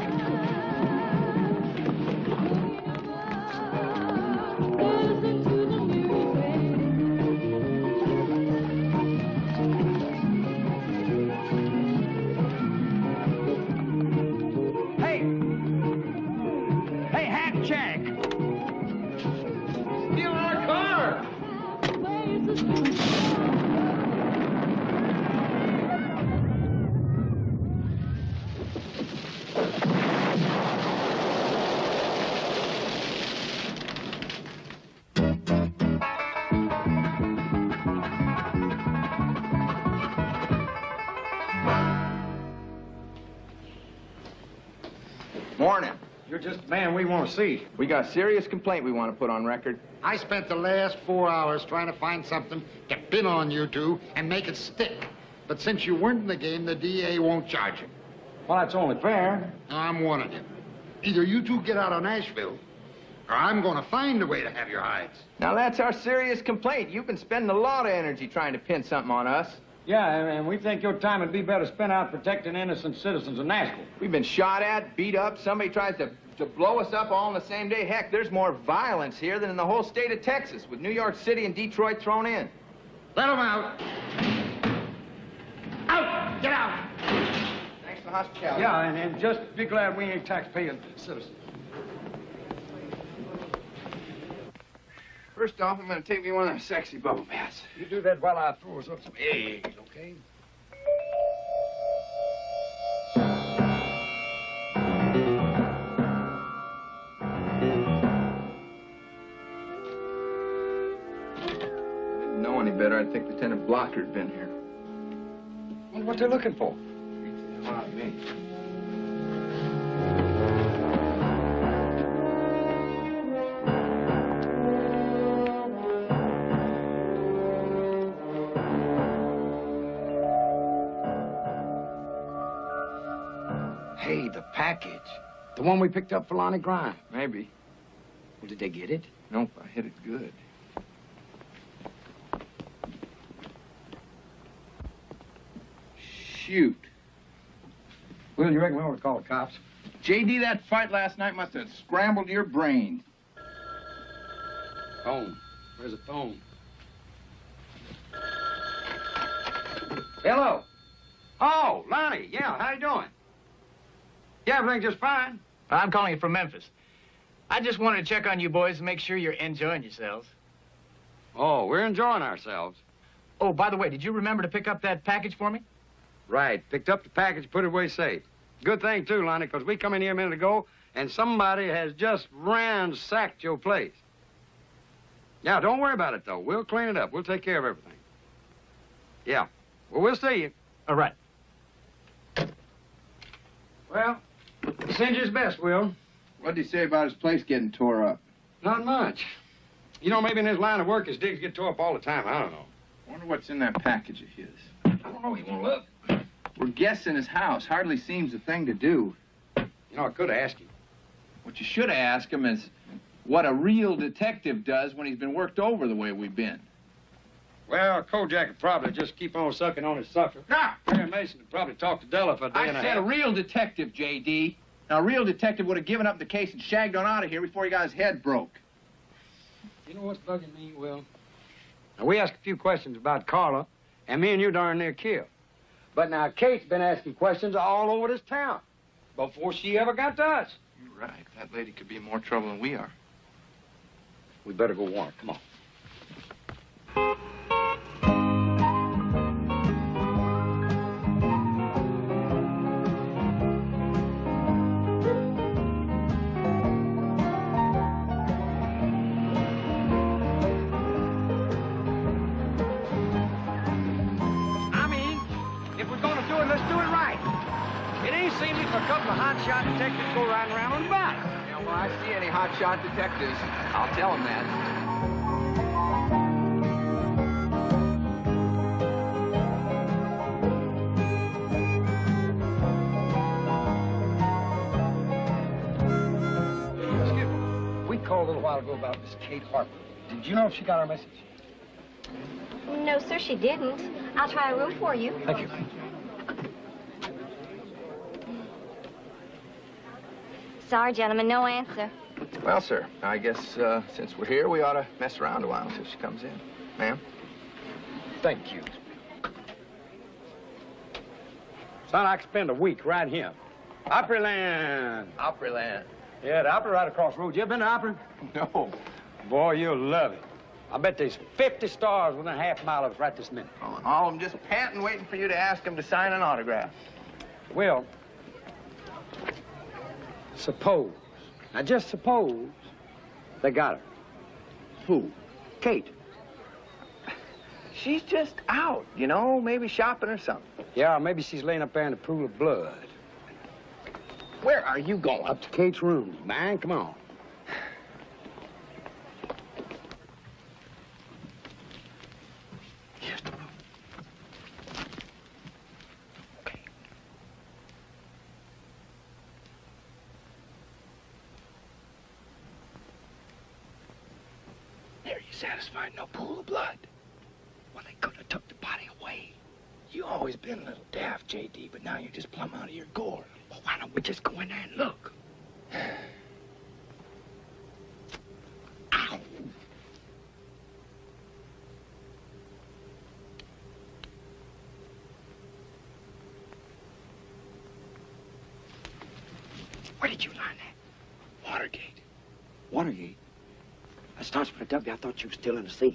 Speaker 7: Morning.
Speaker 6: You're just the man we want to see.
Speaker 7: We got a serious complaint we want to put on record.
Speaker 15: I spent the last 4 hours trying to find something to pin on you two and make it stick. But since you weren't in the game, the DA won't charge you.
Speaker 6: Well, that's only fair.
Speaker 15: I'm warning you. Either you two get out of Nashville, or I'm going to find a way to have your hides.
Speaker 7: Now, that's our serious complaint. You've been spending a lot of energy trying to pin something on us.
Speaker 6: Yeah, and we think your time would be better spent out protecting innocent citizens of Nashville.
Speaker 7: We've been shot at, beat up. Somebody tries to blow us up all in the same day. Heck, there's more violence here than in the whole state of Texas, with New York City and Detroit thrown in.
Speaker 15: Let them out.
Speaker 7: Out! Get out! Thanks for the hospitality.
Speaker 6: Yeah, and just be glad we ain't tax-paying citizens.
Speaker 7: First off, I'm going to take me one of them sexy bubble baths.
Speaker 6: You do that while I throw us up some eggs, okay?
Speaker 7: Didn't know any better. I'd think Lieutenant Blocker had been here.
Speaker 6: Well, what they looking for?
Speaker 7: Not me.
Speaker 6: Hey, the package. The one we picked up for Lonnie Grime.
Speaker 7: Maybe.
Speaker 6: Well, did they get it?
Speaker 7: Nope, I hit it good. Shoot.
Speaker 6: Will, you reckon we ought to call the cops?
Speaker 7: J.D., that fight last night must have scrambled your brain.
Speaker 6: Phone. Where's the phone? Hello. Oh, Lonnie. Yeah, how you doing? Yeah, everything's just fine.
Speaker 9: I'm calling you from Memphis. I just wanted to check on you boys and make sure you're enjoying yourselves.
Speaker 6: Oh, we're enjoying ourselves.
Speaker 9: Oh, by the way, did you remember to pick up that package for me?
Speaker 6: Right. Picked up the package, put it away safe. Good thing, too, Lonnie, because we come in here a minute ago, and somebody has just ransacked your place. Yeah, don't worry about it, though. We'll clean it up. We'll take care of everything. Yeah. Well, we'll see you.
Speaker 9: All right.
Speaker 6: Well, He sends you his best, Will.
Speaker 7: What'd he say about his place getting tore up?
Speaker 6: Not much. You know, maybe in his line of work, his digs get tore up all the time. I don't know.
Speaker 7: Wonder what's in that package of his.
Speaker 6: I don't know. You want to look?
Speaker 7: We're guessing his house. Hardly seems the thing to do.
Speaker 6: You know, I could have asked you.
Speaker 7: What you should have asked him is what a real detective does when he's been worked over the way we've been.
Speaker 6: Well, Kojak would probably just keep on sucking on his sucker.
Speaker 7: Nah!
Speaker 6: Harry Mason would probably talk to Della for a day and a half.
Speaker 7: I said a real detective, J.D. Now, a real detective would have given up the case and shagged on out of here before he got his head broke.
Speaker 6: You know what's bugging me, Will? Now, we asked a few questions about Carla, and me and you darn near killed. But now Kate's been asking questions all over this town before she ever got to us.
Speaker 7: You're right. That lady could be in more trouble than we are.
Speaker 6: We better go warn her. Come on.
Speaker 16: Hotshot detectives go riding around on bikes.
Speaker 7: Yeah, well, I see any hotshot detectives. I'll tell them that.
Speaker 6: Excuse me. We called a little while ago about Miss Kate Harper. Did you know if she got our message?
Speaker 2: No, sir, she didn't. I'll try a room for you.
Speaker 6: Thank you.
Speaker 2: Sorry, gentlemen, no answer.
Speaker 7: Well, sir, I guess since we're here, we ought to mess around a while until she comes in. Ma'am?
Speaker 6: Thank you. Son, I could spend a week right here. Opryland.
Speaker 7: Opryland.
Speaker 6: Yeah, the Opry right across the road. You ever been to Opry?
Speaker 7: No.
Speaker 6: Boy, you'll love it. I bet there's 50 stars within a half mile of us right this minute.
Speaker 7: Oh, and all of them just panting, waiting for you to ask them to sign an autograph.
Speaker 6: Well, suppose, now just suppose, they got her.
Speaker 7: Who?
Speaker 6: Kate.
Speaker 7: She's just out, you know, maybe shopping or something.
Speaker 6: Yeah, maybe she's laying up there in a pool of blood.
Speaker 7: Where are you going?
Speaker 6: Up to Kate's room, man. Come on.
Speaker 7: Here's the room. Okay. There, you satisfied? No pool of blood. Well, they could have took the body away. You always been a little daft, J.D., but now you're just plumb out of your gourd. Well, why don't we just go in there and look? Ow! Where did you learn that? Watergate.
Speaker 10: Watergate? That starts with a W. I thought you were still in the seas.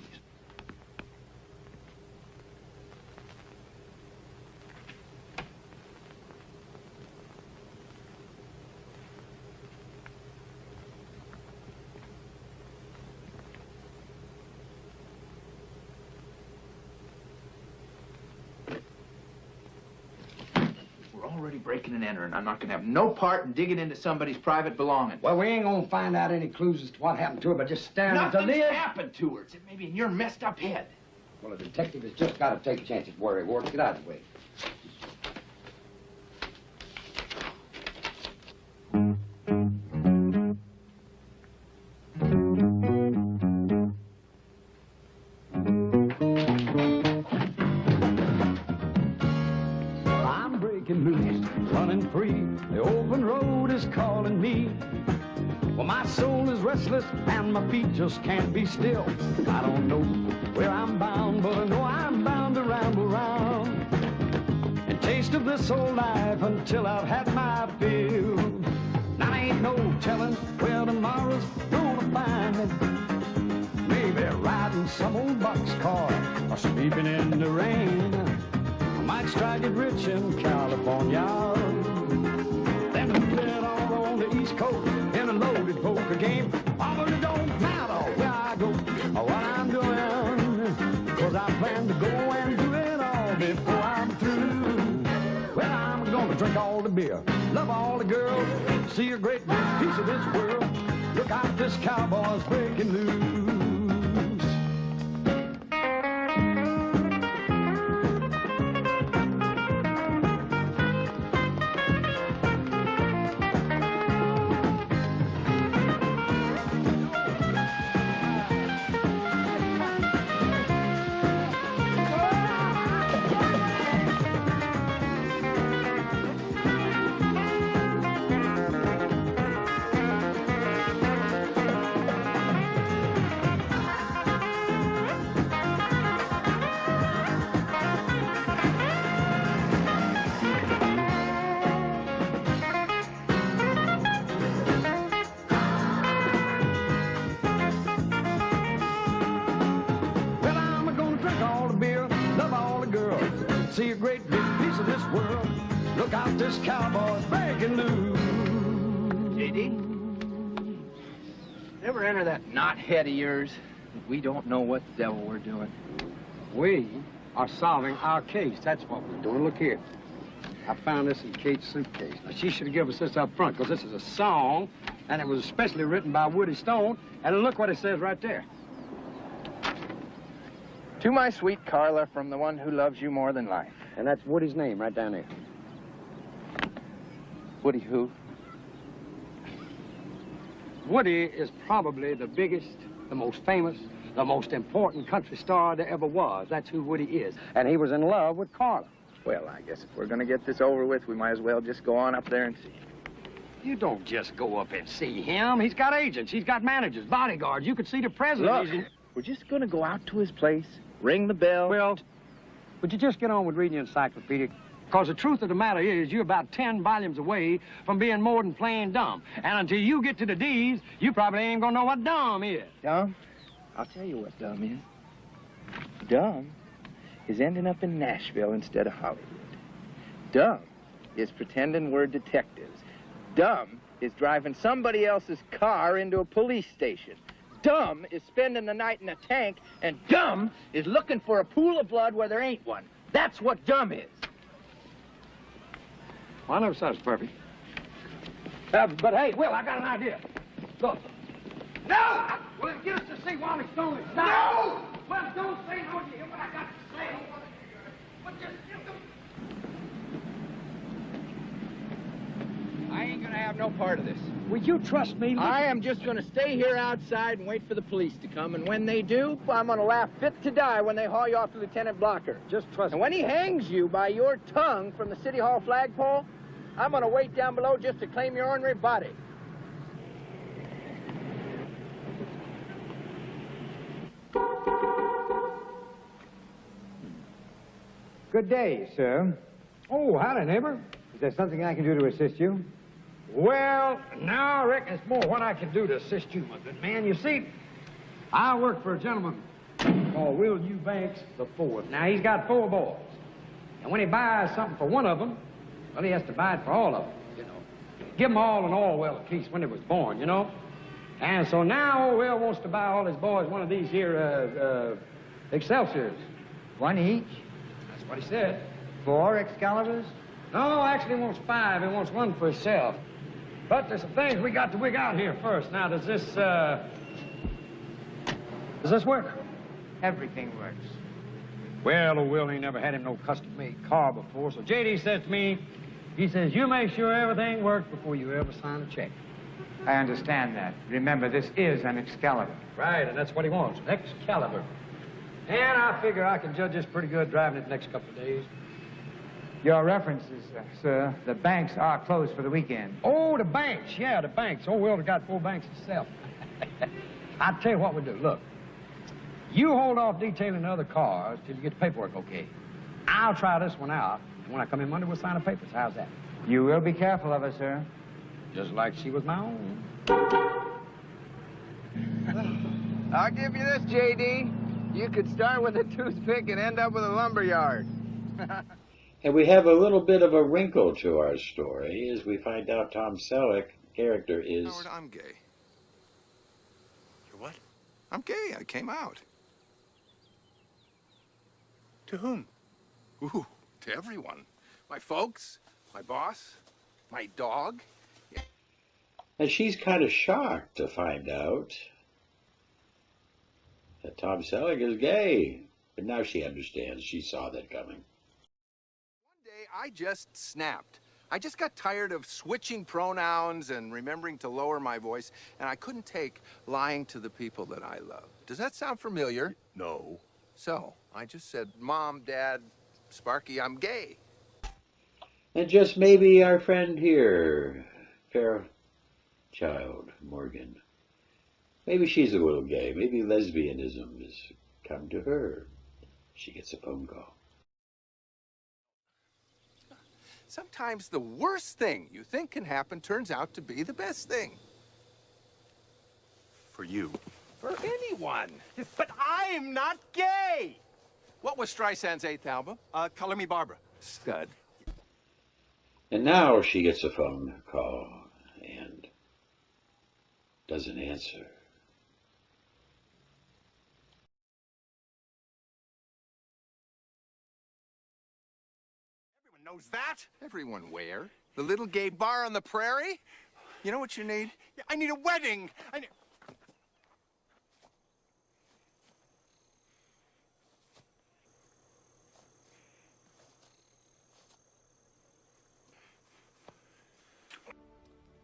Speaker 7: Already breaking and entering. I'm not going to have no part in digging into somebody's private belongings.
Speaker 6: Well, we ain't gonna find out any clues as to what happened to her, but just staring at the
Speaker 7: Nothing's
Speaker 6: lid.
Speaker 7: happened to her. It's maybe in your messed up head.
Speaker 6: Well, a detective has just got to take chances where he works. Get out of the way.
Speaker 16: I'm breaking loose, running free. The open road is calling me. Well, my soul is restless and my feet just can't be still. I don't know where I'm bound, but I know I'm bound to ramble round and taste of this old life until I've had my fill. Now ain't no telling where tomorrow's gonna find me. Maybe riding some old boxcar or sleeping in the rain. I might strike it rich in California, then get all on the East Coast in a loaded poker game. Oh, but it don't matter where I go or what I'm doing, 'cause I plan to go and do it all before I'm through. Well, I'm gonna
Speaker 6: drink all the beer, love all the girls, see a great big piece of this world. Look out, this cowboy's breaking loose. See a great big piece of this world. Look out, this cowboy's breaking loose.
Speaker 9: J.D., ever enter that knothead of yours? We don't know what the devil we're doing.
Speaker 6: We are solving our case. That's what we're doing. Look here. I found this in Kate's suitcase. Now, she should have given us this up front, because this is a song, and it was especially written by Woody Stone. And look what it says right there.
Speaker 9: To my sweet Carla, from the one who loves you more than life.
Speaker 6: And that's Woody's name right down there.
Speaker 9: Woody who?
Speaker 6: Woody is probably the biggest, the most famous, the most important country star there ever was. That's who Woody is. And he was in love with Carla.
Speaker 9: Well, I guess if we're going to get this over with, we might as well just go on up there and see him.
Speaker 6: You don't just go up and see him. He's got agents. He's got managers, bodyguards. You could see the president.
Speaker 9: Look, we're just going to go out to his place, ring the bell.
Speaker 6: Well, would you just get on with reading the encyclopedia? Because the truth of the matter is, you're about 10 volumes away from being more than plain dumb. And until you get to the D's, you probably ain't gonna know what dumb is.
Speaker 9: Dumb? I'll tell you what dumb is. Dumb is ending up in Nashville instead of Hollywood. Dumb is pretending we're detectives. Dumb is driving somebody else's car into a police station. Dumb is spending the night in a tank, and dumb is looking for a pool of blood where there ain't one. That's what dumb is.
Speaker 6: Well, I never said it's perfect. But hey, Will, I got an idea. Look. No! Well, get us to see Wally Stone is not. No! Well, don't say no. You hear what I got to say? But just give them.
Speaker 9: I ain't gonna have no part of this.
Speaker 6: Will you trust me?
Speaker 9: I am just gonna stay here outside and wait for the police to come, and when they do, I'm gonna laugh fit to die when they haul you off to Lieutenant Blocker.
Speaker 6: Just trust me.
Speaker 9: And when he hangs you by your tongue from the City Hall flagpole, I'm gonna wait down below just to claim your ornery body.
Speaker 21: Good day, sir.
Speaker 6: Oh, howdy, neighbor.
Speaker 21: Is there something I can do to assist you?
Speaker 6: Well, now I reckon it's more what I can do to assist you, my good man. You see, I work for a gentleman called Will Eubanks the Fourth. Now, he's got 4 boys. And when he buys something for one of them, well, he has to buy it for all of them, you know. Give them all an Orwell at least when they was born, you know. And so now old Will wants to buy all his boys one of these here, Excelsiors.
Speaker 21: One each?
Speaker 6: That's what he said.
Speaker 21: 4 Excaliburs?
Speaker 6: No, actually he wants 5. He wants one for himself. But there's some things we got to wig out here first. Now, does this work?
Speaker 21: Everything works.
Speaker 6: Well, old Will ain't never had him no custom-made car before, so J.D. says to me, he says, you make sure everything works before you ever sign a check.
Speaker 21: I understand that. Remember, this is an Excalibur.
Speaker 6: Right, and that's what he wants, an Excalibur. And I figure I can judge this pretty good driving it the next couple of days.
Speaker 21: Your references, sir. The banks are closed for the weekend.
Speaker 6: Oh, the banks. Yeah, the banks. Old Will's got 4 banks himself. I'll tell you what we'll do. Look, you hold off detailing the other cars till you get the paperwork okay. I'll try this one out, and when I come in Monday, we'll sign the papers. How's that?
Speaker 21: You will be careful of her, sir.
Speaker 6: Just like she was my own.
Speaker 9: I'll give you this, J.D. You could start with a toothpick and end up with a lumberyard.
Speaker 1: And we have a little bit of a wrinkle to our story as we find out Tom Selleck character is...
Speaker 3: Howard, I'm gay. You're what? I'm gay. I came out.
Speaker 7: To whom?
Speaker 3: Ooh, to everyone. My folks, My boss? My dog?
Speaker 1: And she's kind of shocked to find out that Tom Selleck is gay. But now she understands. She saw that coming.
Speaker 3: One day, I just snapped. I just got tired of switching pronouns and remembering to lower my voice, and I couldn't take lying to the people that I love. Does that sound familiar? No. So, I just said, Mom, Dad, Sparky, I'm gay.
Speaker 1: And just maybe our friend here, Fairchild Morgan, maybe she's a little gay. Maybe lesbianism has come to her. She gets a phone call.
Speaker 3: Sometimes the worst thing you think can happen turns out to be the best thing.
Speaker 5: For you.
Speaker 3: For anyone. But I'm not gay! What was Streisand's 8th album?
Speaker 5: Color Me Barbara.
Speaker 3: Stud.
Speaker 1: And now she gets a phone call and doesn't answer.
Speaker 3: Everyone knows that. Everyone where? The little gay bar on the prairie? You know what you need? I need a wedding.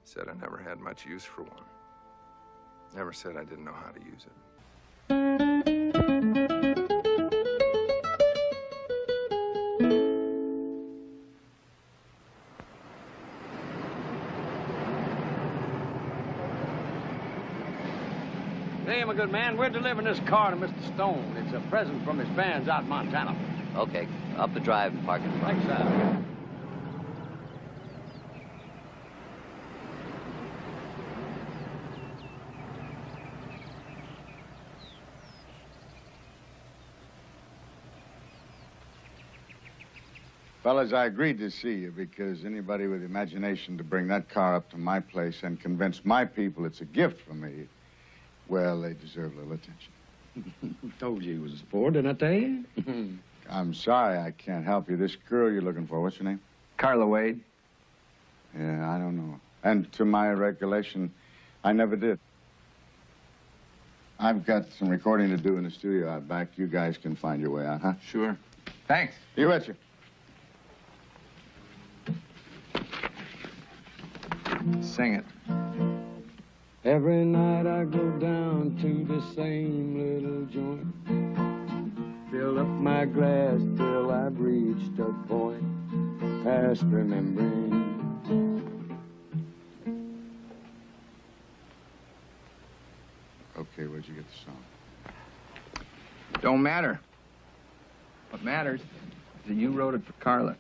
Speaker 3: Said I never had much use for one. Never said I didn't know how to use it.
Speaker 6: Hey, my good man, we're delivering this car to Mr. Stone. It's a present from his fans out in Montana.
Speaker 22: Okay, up the drive and park in the front.
Speaker 6: Thanks, sir.
Speaker 15: Fellas, I agreed to see you because anybody with imagination to bring that car up to my place and convince my people it's a gift from me, well, they deserve a little attention.
Speaker 6: Told you he was a sport, didn't I tell you?
Speaker 15: I'm sorry I can't help you. This girl you're looking for, what's her name?
Speaker 17: Carla Wade.
Speaker 15: Yeah, I don't know. And to my recollection, I never did. I've got some recording to do in the studio out back. You guys can find your way out, huh?
Speaker 17: Sure. Thanks.
Speaker 15: You betcha.
Speaker 17: Sing it.
Speaker 6: Every night I go down to the same little joint. Fill up my glass till I've reached a point past remembering.
Speaker 15: Okay, where'd you get the song?
Speaker 17: Don't matter. What matters is that you wrote it for Carla.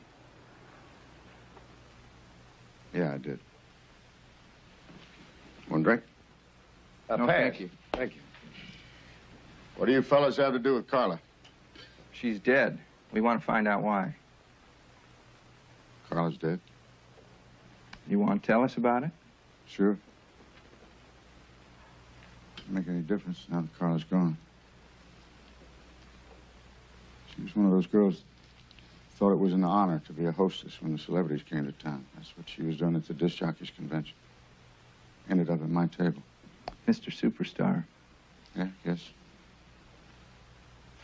Speaker 15: Yeah, I did. One drink?
Speaker 17: No,
Speaker 15: pass.
Speaker 17: thank you.
Speaker 15: Thank you. What do you fellas have to do with Carla?
Speaker 17: She's dead. We want to find out why.
Speaker 15: Carla's dead?
Speaker 17: You want to tell us about it?
Speaker 15: Sure. Doesn't make any difference now that Carla's gone. She was one of those girls thought it was an honor to be a hostess when the celebrities came to town. That's what she was doing at the disc jockeys convention. Ended up at my table.
Speaker 17: Mr. Superstar.
Speaker 15: Yeah, yes.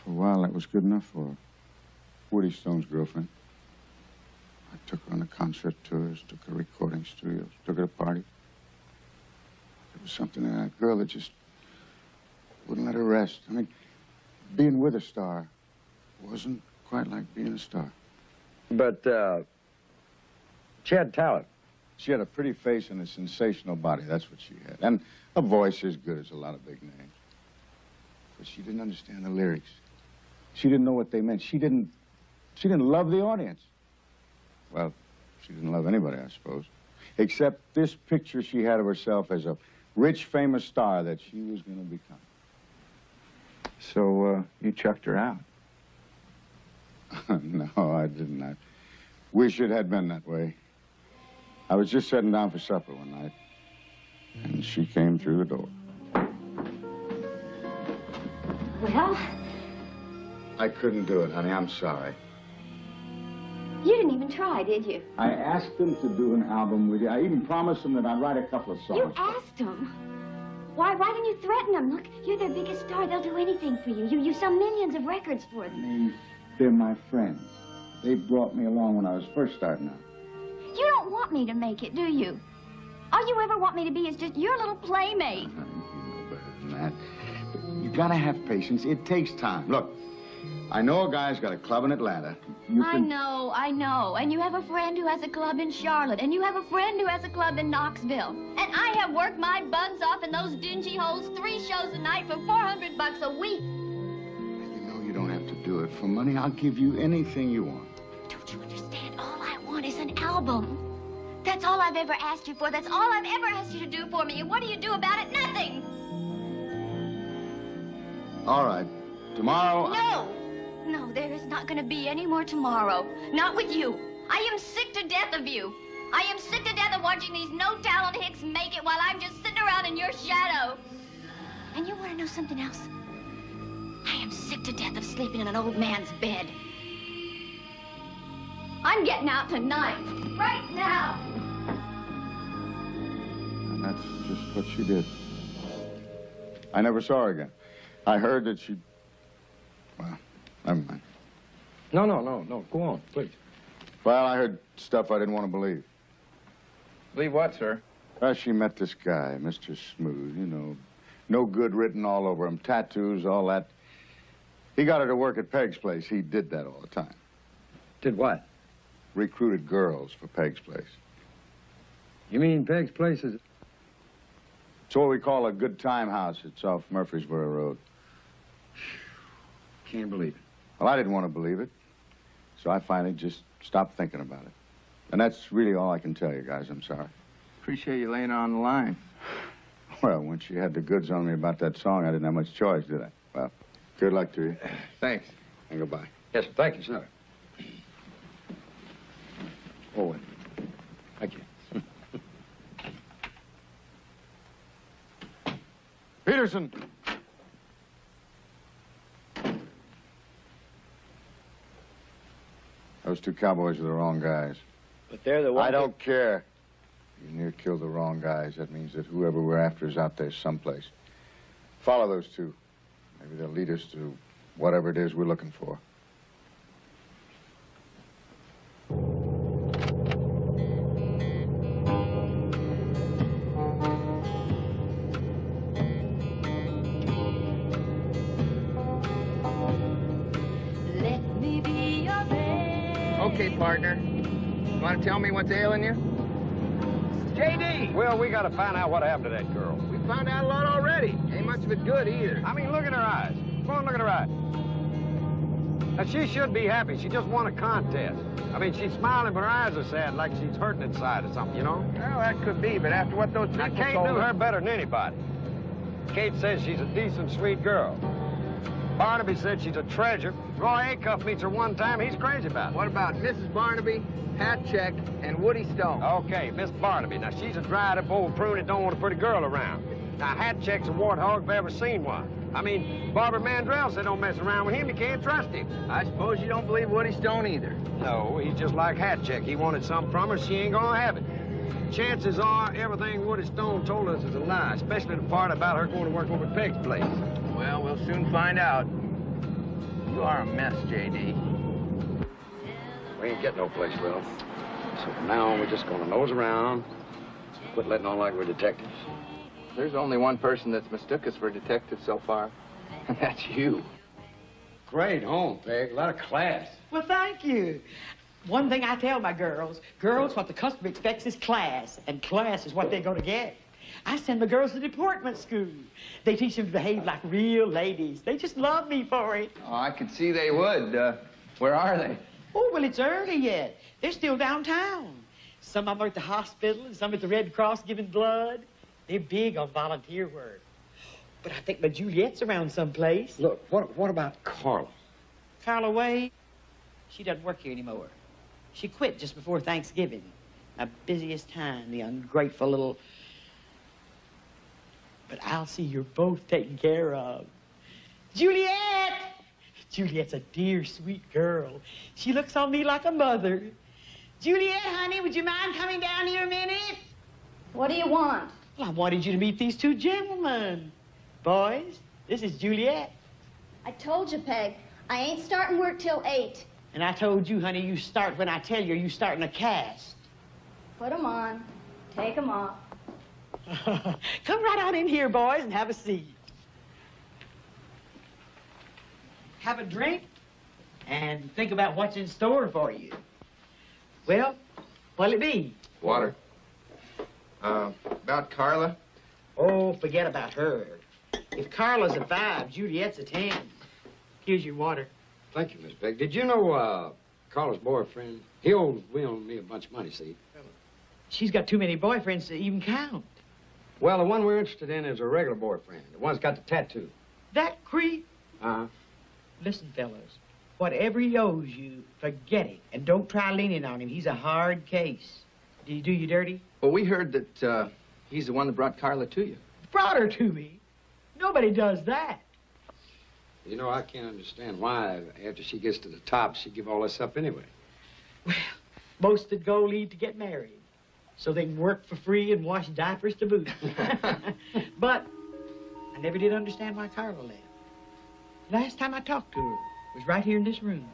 Speaker 15: For a while, that was good enough for her. Woody Stone's girlfriend. I took her on the concert tours, took her recording studios, took her to parties. There was something in that girl that just wouldn't let her rest. I mean, being with a star wasn't quite like being a star.
Speaker 6: But, she had talent.
Speaker 15: She had a pretty face and a sensational body. That's what she had. And a voice as good as a lot of big names. But she didn't understand the lyrics. She didn't know what they meant. She didn't love the audience. Well, she didn't love anybody, I suppose. Except this picture she had of herself as a rich, famous star that she was going to become.
Speaker 17: So, you chucked her out?
Speaker 15: No, I didn't. I wish it had been that way. I was just sitting down for supper one night, and she came through the door.
Speaker 2: Well?
Speaker 15: I couldn't do it, honey. I'm sorry.
Speaker 2: You didn't even try, did you?
Speaker 5: I asked them to do an album with you. I even promised them that I'd write a couple of songs.
Speaker 2: You asked them? Why didn't you threaten them? Look, you're their biggest star. They'll do anything for you. You sell millions of records for them.
Speaker 5: They're my friends. They brought me along when I was first starting out.
Speaker 2: You don't want me to make it, do you? All you ever want me to be is just your little playmate.
Speaker 5: You know better than that. But you gotta have patience. It takes time. Look, I know a guy's got a club in Atlanta.
Speaker 2: I know. And you have a friend who has a club in Charlotte. And you have a friend who has a club in Knoxville. And I have worked my buns off in those dingy holes 3 shows a night for $400 a week.
Speaker 5: You know you don't have to do it for money. I'll give you anything you want.
Speaker 2: Don't you understand? All I want is an album. That's all I've ever asked you for. That's all I've ever asked you to do for me. And what do you do about it? Nothing.
Speaker 5: All right. Tomorrow...
Speaker 2: No, there is not going to be any more tomorrow. Not with you. I am sick to death of you. I am sick to death of watching these no-talent hicks make it while I'm just sitting around in your shadow. And you want to know something else? I am sick to death of sleeping in an old man's bed. I'm getting out tonight. Right now.
Speaker 5: And that's just what she did. I never saw her again. I heard that she... Well, never mind.
Speaker 6: No. Go on, please.
Speaker 5: Well, I heard stuff I didn't want to believe.
Speaker 17: Believe what, sir?
Speaker 5: Well, she met this guy, Mr. Smooth, you know. No good written all over him. Tattoos, all that. He got her to work at Peg's place. He did that all the time.
Speaker 6: Did what?
Speaker 5: Recruited girls for Peg's place.
Speaker 6: You mean Peg's place is...
Speaker 5: It's what we call a good time house. It's off Murfreesboro Road.
Speaker 6: Can't believe it.
Speaker 5: Well, I didn't want to believe it. So I finally just stopped thinking about it. And that's really all I can tell you guys. I'm sorry.
Speaker 17: Appreciate you laying on the line.
Speaker 5: Well, when she had the goods on me about that song, I didn't have much choice, did I? Well, good luck to you.
Speaker 17: Thanks.
Speaker 5: And goodbye.
Speaker 6: Yes, sir. Thank you, sir. Owen. Thank you.
Speaker 5: Peterson! Those 2 cowboys are the wrong guys.
Speaker 10: But they're the ones...
Speaker 5: I don't care. You near killed the wrong guys. That means that whoever we're after is out there someplace. Follow those 2. Maybe they'll lead us to whatever it is we're looking for.
Speaker 17: Okay, partner. You want to tell me what's ailing you?
Speaker 6: J.D. Well, we got to find out what happened to that girl.
Speaker 17: We found out a lot already. Ain't much of it good either.
Speaker 6: I mean, look at her eyes. Go on, look at her eyes. Now, she should be happy. She just won a contest. I mean, she's smiling, but her eyes are sad, like she's hurting inside or something, you know?
Speaker 17: Well, that could be, but after what those people
Speaker 6: Kate
Speaker 17: told
Speaker 6: knew
Speaker 17: us...
Speaker 6: her better than anybody. Kate says she's a decent, sweet girl. Barnaby said she's a treasure. Roy Acuff meets her one time. He's crazy about it.
Speaker 17: What about Mrs. Barnaby, Hatcheck, and Woody Stone?
Speaker 6: Okay, Miss Barnaby. Now, she's a dried-up old prune that don't want a pretty girl around. Now, Hatcheck's a warthog if I ever seen one. I mean, Barbara Mandrell said don't mess around with him. You can't trust him.
Speaker 17: I suppose you don't believe Woody Stone either.
Speaker 6: No, he's just like Hatcheck. He wanted something from her. She ain't gonna have it. Chances are everything Woody Stone told us is a lie, especially the part about her going to work over at Peg's place.
Speaker 17: Well, we'll soon find out. You are a mess, J.D.
Speaker 6: We ain't getting no place, Will. So from now on, we're just gonna nose around, quit letting on like we're detectives.
Speaker 17: There's only one person that's mistook us for detectives so far, and that's you.
Speaker 6: Great home, Peg. A lot of class.
Speaker 8: Well, thank you. One thing I tell my girls, what the customer expects is class, and class is what they're going to get. I send my girls to deportment school. They teach them to behave like real ladies. They just love me for it.
Speaker 17: Oh, I could see they would. Where are they?
Speaker 8: Oh, well, it's early yet. They're still downtown. Some of them are at the hospital, and some at the Red Cross giving blood. They're big on volunteer work. But I think my Juliet's around someplace.
Speaker 6: Look, what about Carla?
Speaker 8: Carla Wade? She doesn't work here anymore. She quit just before Thanksgiving. My busiest time, the ungrateful little... But I'll see you're both taken care of. Juliet! Juliet's a dear, sweet girl. She looks on me like a mother. Juliet, honey, would you mind coming down here a minute?
Speaker 2: What do you want?
Speaker 8: Well, I wanted you to meet these two gentlemen. Boys, this is Juliet.
Speaker 2: I told you, Peg, I ain't starting work till 8.
Speaker 8: And I told you, honey, you start when I tell you you starting a cast.
Speaker 2: Put 'em on. Take 'em off.
Speaker 8: Come right on in here, boys, and have a seat. Have a drink and think about what's in store for you. Well, what'll it be?
Speaker 3: Water. About Carla?
Speaker 8: Oh, forget about her. If Carla's a 5, Juliet's a 10. Here's your water.
Speaker 6: Thank you, Miss Peg. Did you know, Carla's boyfriend, we owe me a bunch of money, see?
Speaker 8: She's got too many boyfriends to even count.
Speaker 6: Well, the one we're interested in is a regular boyfriend. The one's got the tattoo.
Speaker 8: That creep?
Speaker 6: Uh-huh.
Speaker 8: Listen, fellas, whatever he owes you, forget it. And don't try leaning on him. He's a hard case. Did he do you dirty?
Speaker 3: Well, we heard that he's the one that brought Carla to you.
Speaker 8: Brought her to me? Nobody does that.
Speaker 6: You know, I can't understand why, after she gets to the top, she'd give all this up anyway.
Speaker 8: Most that go leave to get married, so they can work for free and wash diapers to boot. But I never did understand why Carla left. Last time I talked to her was right here in this room.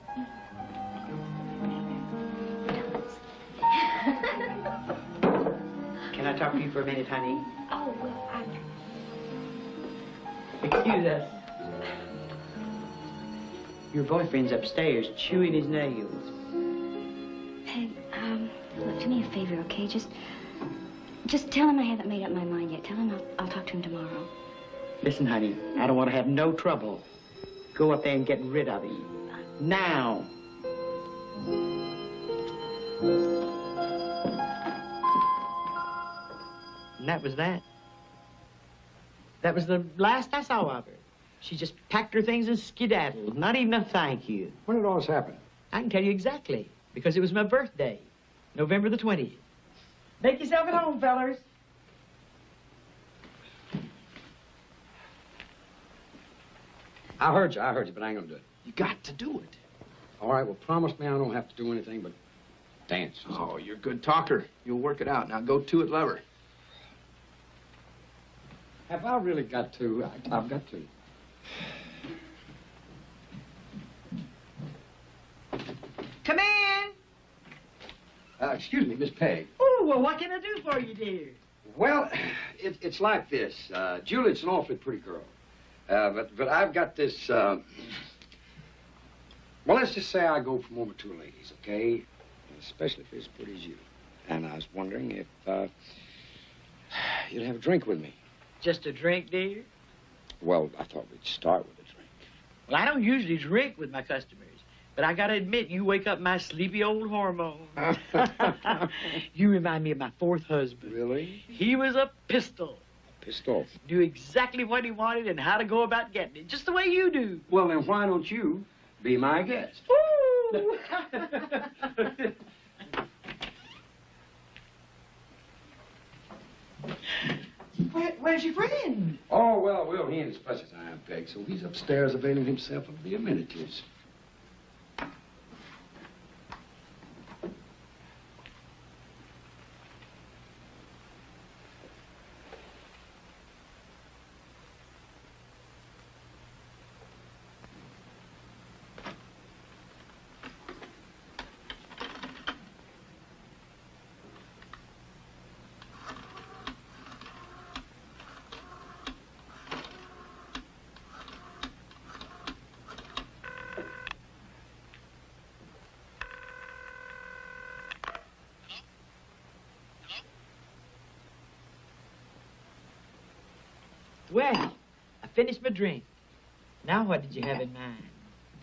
Speaker 8: Can I talk to you for a minute, honey?
Speaker 2: Oh, well,
Speaker 8: Excuse us. Your boyfriend's upstairs chewing his nails.
Speaker 2: Peg, look, do me a favor, okay? Just tell him I haven't made up my mind yet. Tell him I'll talk to him tomorrow.
Speaker 8: Listen, honey, I don't want to have no trouble. Go up there and get rid of him. Now. And that was that. That was the last I saw of her. She just packed her things and skedaddled. Not even a thank you.
Speaker 6: When did all this happen?
Speaker 8: I can tell you exactly, because it was my birthday, November the 20th. Make yourself at home, fellers.
Speaker 6: I heard you, but I ain't gonna do it.
Speaker 3: You got to do it.
Speaker 6: All right, well, promise me I don't have to do anything but dance.
Speaker 3: Oh, you're a good talker. You'll work it out. Now go to it, lover.
Speaker 6: Have I really got to? I've got to.
Speaker 8: Come in.
Speaker 6: Excuse me, Miss Peg.
Speaker 8: Oh, well, what can I do for you, dear?
Speaker 6: Well, it's like this. Juliet's an awfully pretty girl. But I've got this, well, let's just say I go from over to ladies, okay? Especially if it's as pretty as you. And I was wondering if, you'd have a drink with me.
Speaker 8: Just a drink, dear?
Speaker 6: Well, I thought we'd start with a drink.
Speaker 8: Well, I don't usually drink with my customers, but I gotta admit, you wake up my sleepy old hormone. You remind me of my 4th husband.
Speaker 6: Really?
Speaker 8: He was a pistol.
Speaker 6: Pistol?
Speaker 8: Knew exactly what he wanted and how to go about getting it, just the way you do.
Speaker 6: Well, then why don't you be my guest?
Speaker 8: Ooh! Where's your friend?
Speaker 6: Oh, well, he ain't as fresh as I am, Peg, so he's upstairs availing himself of the amenities.
Speaker 8: Well, I finished my drink. Now what did you have in mind?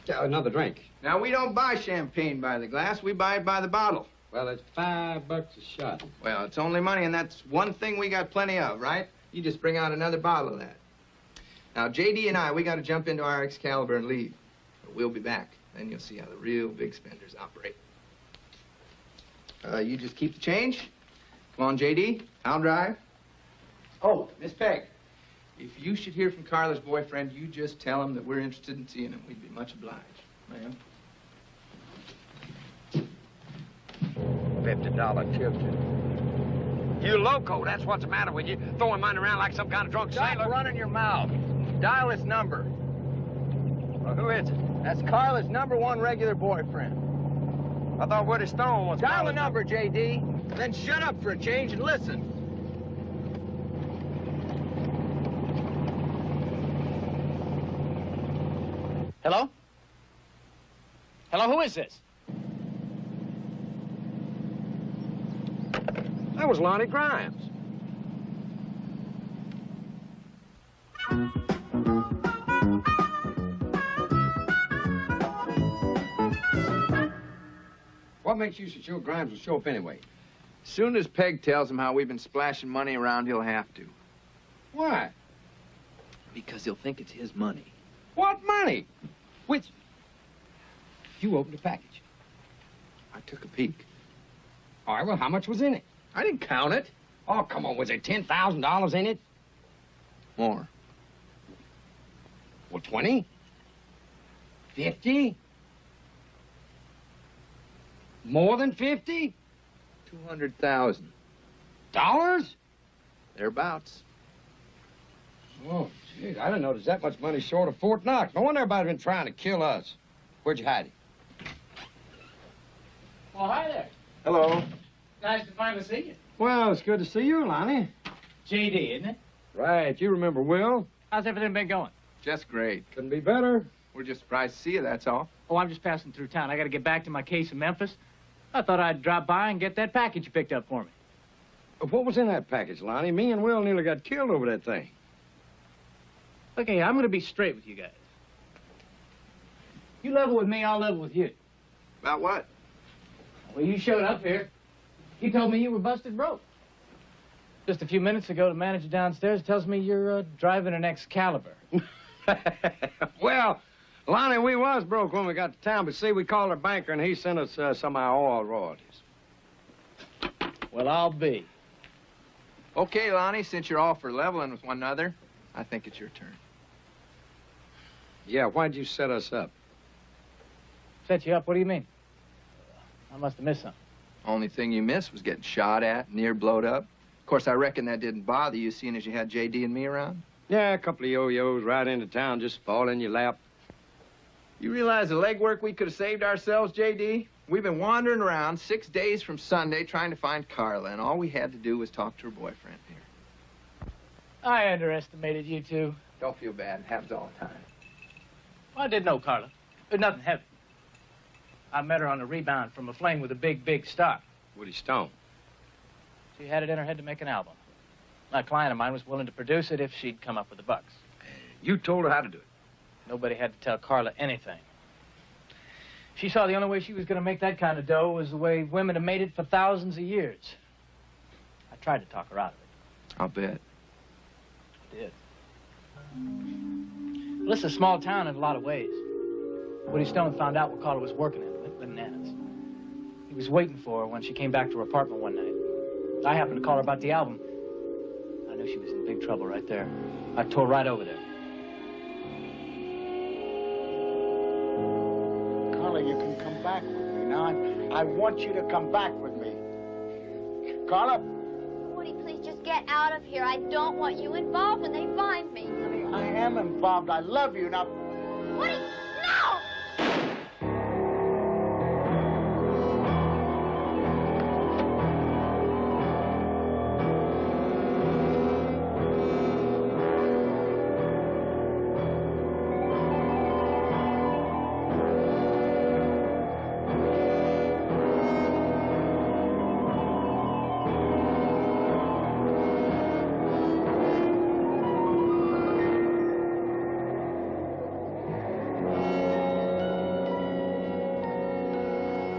Speaker 6: Another drink.
Speaker 3: Now, we don't buy champagne by the glass. We buy it by the bottle.
Speaker 6: Well, it's $5 a shot.
Speaker 3: Well, it's only money, and that's one thing we got plenty of, right? You just bring out another bottle of that. Now, J.D. and I, we got to jump into our Excalibur and leave. But we'll be back. Then you'll see how the real big spenders operate. You just keep the change. Come on, J.D. I'll drive. Oh, Miss Peg.
Speaker 17: If you should hear from Carla's boyfriend, you just tell him that we're interested in seeing him. We'd be much obliged, ma'am.
Speaker 6: $50 chips. You loco, that's what's the matter with you. Throwing money around like some kind of drunk sailor.
Speaker 9: Stop running your mouth. Dial his number.
Speaker 6: Well, who is it?
Speaker 9: That's Carla's #1 regular boyfriend.
Speaker 6: I thought Woody Stone was...
Speaker 9: Dial the number, J.D. Then shut up for a change and listen.
Speaker 4: Hello? Hello, who is this?
Speaker 6: That was Lonnie Grimes.
Speaker 15: What makes you so sure Grimes will show up anyway?
Speaker 17: Soon as Peg tells him how we've been splashing money around, he'll have to.
Speaker 15: Why?
Speaker 17: Because he'll think it's his money.
Speaker 15: What money? Which? You opened a package.
Speaker 17: I took a peek.
Speaker 15: All right, well, how much was in it?
Speaker 17: I didn't count it.
Speaker 15: Oh, come on, was there $10,000 in it?
Speaker 17: More.
Speaker 15: Well, 20? 50? More than 50?
Speaker 17: 200,000.
Speaker 15: Dollars?
Speaker 17: Thereabouts.
Speaker 15: Oh, gee, I didn't know there's that much money short of Fort Knox. No wonder everybody's been trying to kill us. Where'd you hide it?
Speaker 4: Well, hi there.
Speaker 6: Hello.
Speaker 4: Nice to finally see you.
Speaker 6: Well, it's good to see you, Lonnie.
Speaker 4: J.D., isn't it?
Speaker 6: Right, you remember Will?
Speaker 4: How's everything been going?
Speaker 17: Just great.
Speaker 6: Couldn't be better.
Speaker 17: We're just surprised to see you, that's all.
Speaker 4: Oh, I'm just passing through town. I got to get back to my case in Memphis. I thought I'd drop by and get that package you picked up for me.
Speaker 6: What was in that package, Lonnie? Me and Will nearly got killed over that thing.
Speaker 4: Okay, I'm going to be straight with you guys. You level with me, I'll level with you.
Speaker 17: About what?
Speaker 4: Well, you showed up here. You told me you were busted broke. Just a few minutes ago, the manager downstairs tells me you're driving an Excalibur.
Speaker 6: Well, Lonnie, we was broke when we got to town, but see, we called our banker and he sent us some of our oil royalties.
Speaker 4: Well, I'll be.
Speaker 17: Okay, Lonnie, since you're all for leveling with one another, I think it's your turn.
Speaker 6: Yeah, why'd you set us up?
Speaker 4: Set you up? What do you mean? I must have missed something.
Speaker 17: Only thing you missed was getting shot at, near blowed up. Of course, I reckon that didn't bother you, seeing as you had J.D. and me around.
Speaker 6: Yeah, a couple of yo-yos right into town, just fall in your lap.
Speaker 17: You realize the legwork we could have saved ourselves, J.D.? We've been wandering around 6 days from Sunday trying to find Carla, and all we had to do was talk to her boyfriend here.
Speaker 4: I underestimated you two.
Speaker 17: Don't feel bad. It happens all the time.
Speaker 4: Well, I did know Carla. But nothing heavy. I met her on a rebound from a fling with a big, big stock.
Speaker 6: Woody Stone.
Speaker 4: She had it in her head to make an album. A client of mine was willing to produce it if she'd come up with the bucks.
Speaker 6: You told her how to do it.
Speaker 4: Nobody had to tell Carla anything. She saw the only way she was going to make that kind of dough was the way women have made it for thousands of years. I tried to talk her out of it.
Speaker 17: I'll bet.
Speaker 4: I did. Well, this is a small town in a lot of ways. Woody Stone found out what Carla was working in, went bananas. He was waiting for her when she came back to her apartment one night. I happened to call her about the album. I knew she was in big trouble right there. I tore right over there.
Speaker 10: Carla, you can come back with me. Now, I want you to come back with me. Carla?
Speaker 2: Woody, please just get out of here. I don't want you involved when they find me.
Speaker 10: I am involved. I love you. Now...
Speaker 2: Woody, no!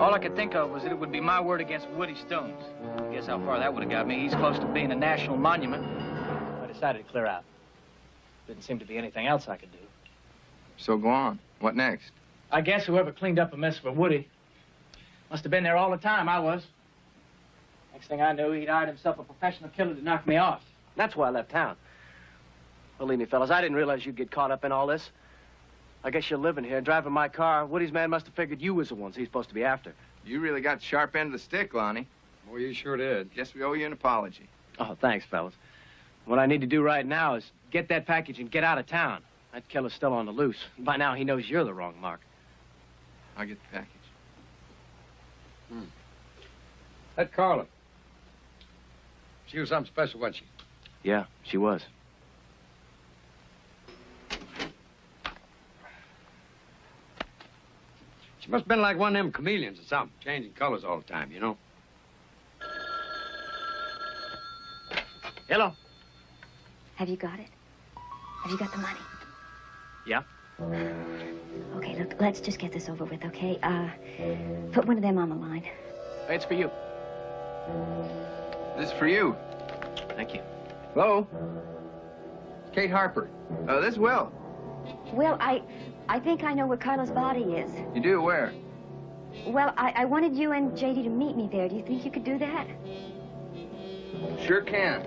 Speaker 4: All I could think of was that it would be my word against Woody Stone's. Guess how far that would have got me. He's close to being a national monument. I decided to clear out. Didn't seem to be anything else I could do.
Speaker 17: So go on. What next?
Speaker 4: I guess whoever cleaned up a mess for Woody must have been there all the time I was. Next thing I knew, he'd hired himself a professional killer to knock me off. That's why I left town.
Speaker 12: Believe me, fellas, I didn't realize you'd get caught up in all this. I guess you're living here, driving my car. Woody's man must have figured you was the ones he's supposed to be after.
Speaker 17: You really got the sharp end of the stick, Lonnie.
Speaker 12: Well, you sure did.
Speaker 17: Guess we owe you an apology.
Speaker 12: Oh, thanks, fellas. What I need to do right now is get that package and get out of town. That killer's still on the loose. By now, he knows you're the wrong mark.
Speaker 17: I'll get the package.
Speaker 6: That Carla. She was something special, wasn't she?
Speaker 12: Yeah, she was.
Speaker 6: She must have been like one of them chameleons or something, changing colors all the time, you know?
Speaker 12: Hello.
Speaker 2: Have you got it? Have you got the money?
Speaker 12: Yeah.
Speaker 2: Okay, look, let's just get this over with, okay? Put one of them on the line.
Speaker 12: It's for you.
Speaker 17: This is for you.
Speaker 12: Thank you.
Speaker 17: Hello? Kate Harper. This is Will.
Speaker 2: Well, I think I know where Carla's body is.
Speaker 17: You do? Where?
Speaker 2: Well, I wanted you and JD to meet me there. Do you think you could do that?
Speaker 17: Sure can.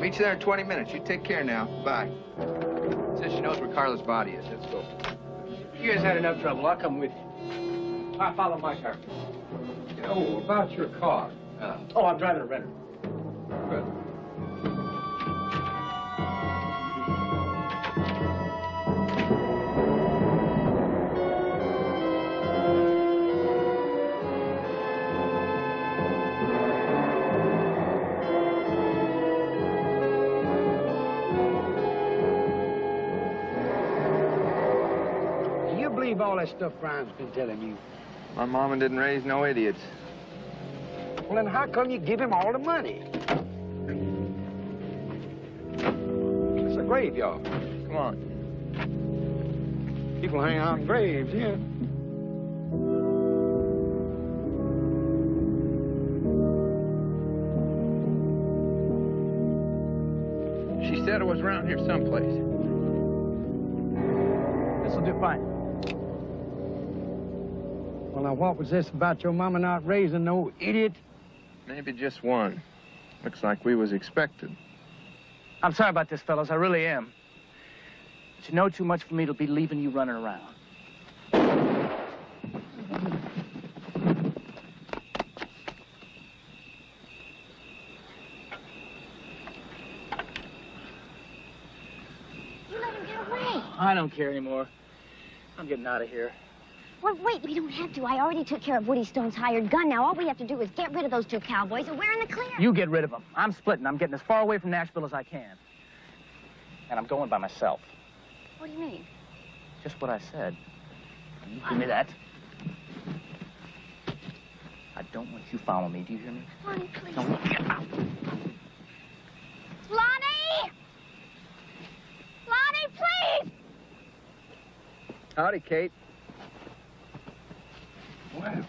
Speaker 17: Meet you there in 20 minutes. You take care now. Bye. Says she knows where Carla's body is. Let's go.
Speaker 12: You guys had enough trouble. I'll come with you. I'll follow my car.
Speaker 6: Oh, about your car.
Speaker 12: Oh, I'm driving a Renner.
Speaker 6: Good. All that stuff Brian's been telling you.
Speaker 17: My mama didn't raise no idiots.
Speaker 6: Well, then how come you give him all the money? It's a graveyard.
Speaker 17: Come on.
Speaker 6: People hang out in graves, yeah.
Speaker 17: She said it was around here someplace.
Speaker 12: This'll do fine.
Speaker 6: Well, now, what was this about your mama not raising no idiot?
Speaker 17: Maybe just one. Looks like we was expected.
Speaker 12: I'm sorry about this, fellas. I really am. But you know too much for me to be leaving you running around.
Speaker 2: You let him get away.
Speaker 12: I don't care anymore. I'm getting out of here.
Speaker 2: Well, wait, we don't have to. I already took care of Woody Stone's hired gun. Now all we have to do is get rid of those two cowboys, and we're in the clear.
Speaker 12: You get rid of them. I'm splitting. I'm getting as far away from Nashville as I can. And I'm going by myself.
Speaker 2: What do you mean?
Speaker 12: Just what I said. You give me that. I don't want you following me. Do you hear me?
Speaker 2: Lonnie, please.
Speaker 12: Don't get out.
Speaker 2: Lonnie! Lonnie, please!
Speaker 17: Howdy, Kate.
Speaker 6: Well.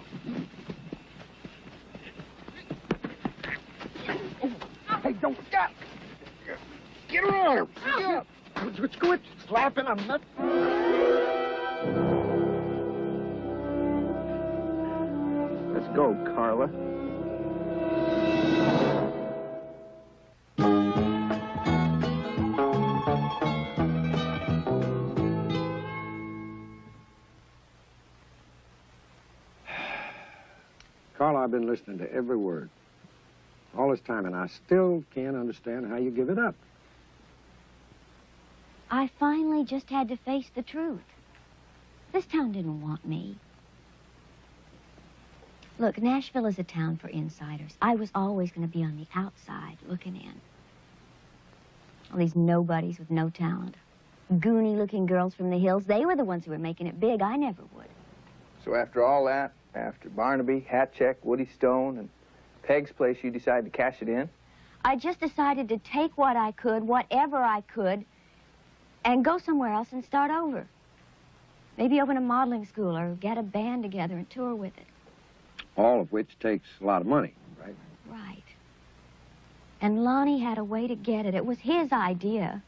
Speaker 6: Hey, don't stop. Get around her. Just quit slapping a nut.
Speaker 17: Let's go, Carla.
Speaker 6: Carla, I've been listening to every word all this time, and I still can't understand how you give it up.
Speaker 2: I finally just had to face the truth. This town didn't want me. Look, Nashville is a town for insiders. I was always going to be on the outside looking in. All these nobodies with no talent. Goony-looking girls from the hills, they were the ones who were making it big. I never would.
Speaker 17: So after all that, after Barnaby, Hatcheck, Woody Stone, and Peg's place, you decided to cash it in?
Speaker 2: I just decided to take what I could, whatever I could, and go somewhere else and start over. Maybe open a modeling school or get a band together and tour with it.
Speaker 6: All of which takes a lot of money, right?
Speaker 2: Right. And Lonnie had a way to get it. It was his idea.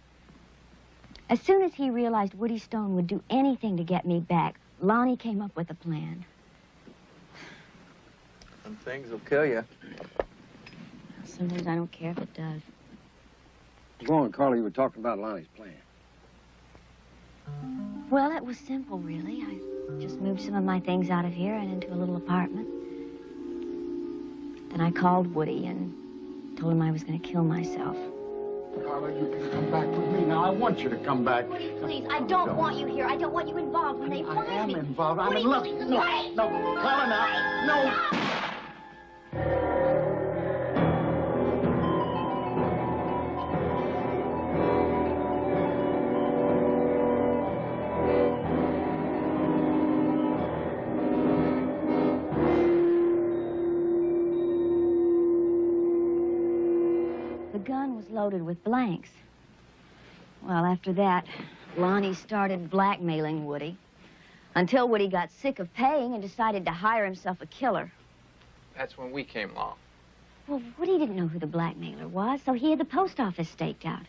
Speaker 2: As soon as he realized Woody Stone would do anything to get me back, Lonnie came up with a plan.
Speaker 17: Some things will kill you.
Speaker 2: Sometimes I don't care if it does.
Speaker 6: Go on, Carla. You were talking about Lonnie's plan.
Speaker 2: Well, it was simple, really. I just moved some of my things out of here and into a little apartment. Then I called Woody and told him I was going to kill myself.
Speaker 15: Carla, you can come back with me. Now, I want you to come back.
Speaker 2: Woody, please, I don't want you here. I don't want you involved when they find me.
Speaker 15: I am involved. I'm
Speaker 2: Woody,
Speaker 15: in love.
Speaker 2: please,
Speaker 15: No,
Speaker 2: Woody!
Speaker 15: no, Carla, now. No.
Speaker 2: The gun was loaded with blanks. Well, after that, Lonnie started blackmailing Woody until Woody got sick of paying and decided to hire himself a killer.
Speaker 17: That's when we came along.
Speaker 2: Well, Woody didn't know who the blackmailer was, so he had the post office staked out.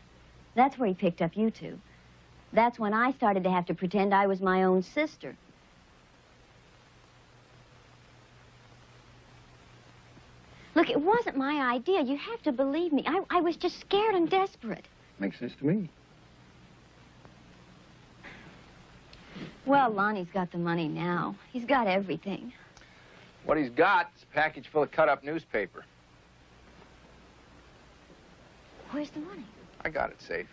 Speaker 2: That's where he picked up you two. That's when I started to have to pretend I was my own sister. Look, it wasn't my idea. You have to believe me. I was just scared and desperate.
Speaker 6: Makes sense to me.
Speaker 2: Well, Lonnie's got the money now. He's got everything.
Speaker 17: What he's got is a package full of cut-up newspaper.
Speaker 2: Where's the money?
Speaker 17: I got it safe.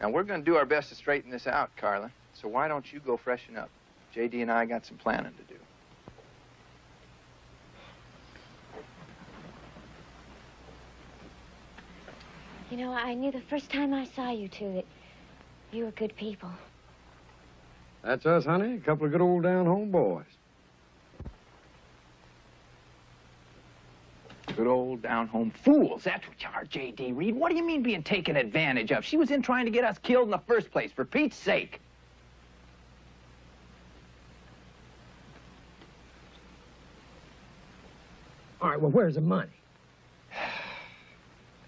Speaker 17: Now, we're going to do our best to straighten this out, Carla. So why don't you go freshen up? J.D. and I got some planning to do.
Speaker 2: You know, I knew the first time I saw you two that you were good people.
Speaker 6: That's us, honey. A couple of good old down-home boys.
Speaker 17: Good old down-home fools. That's what you are, J.D. Reed. What do you mean being taken advantage of? She was in trying to get us killed in the first place, for Pete's sake.
Speaker 6: All right, well, where's the money?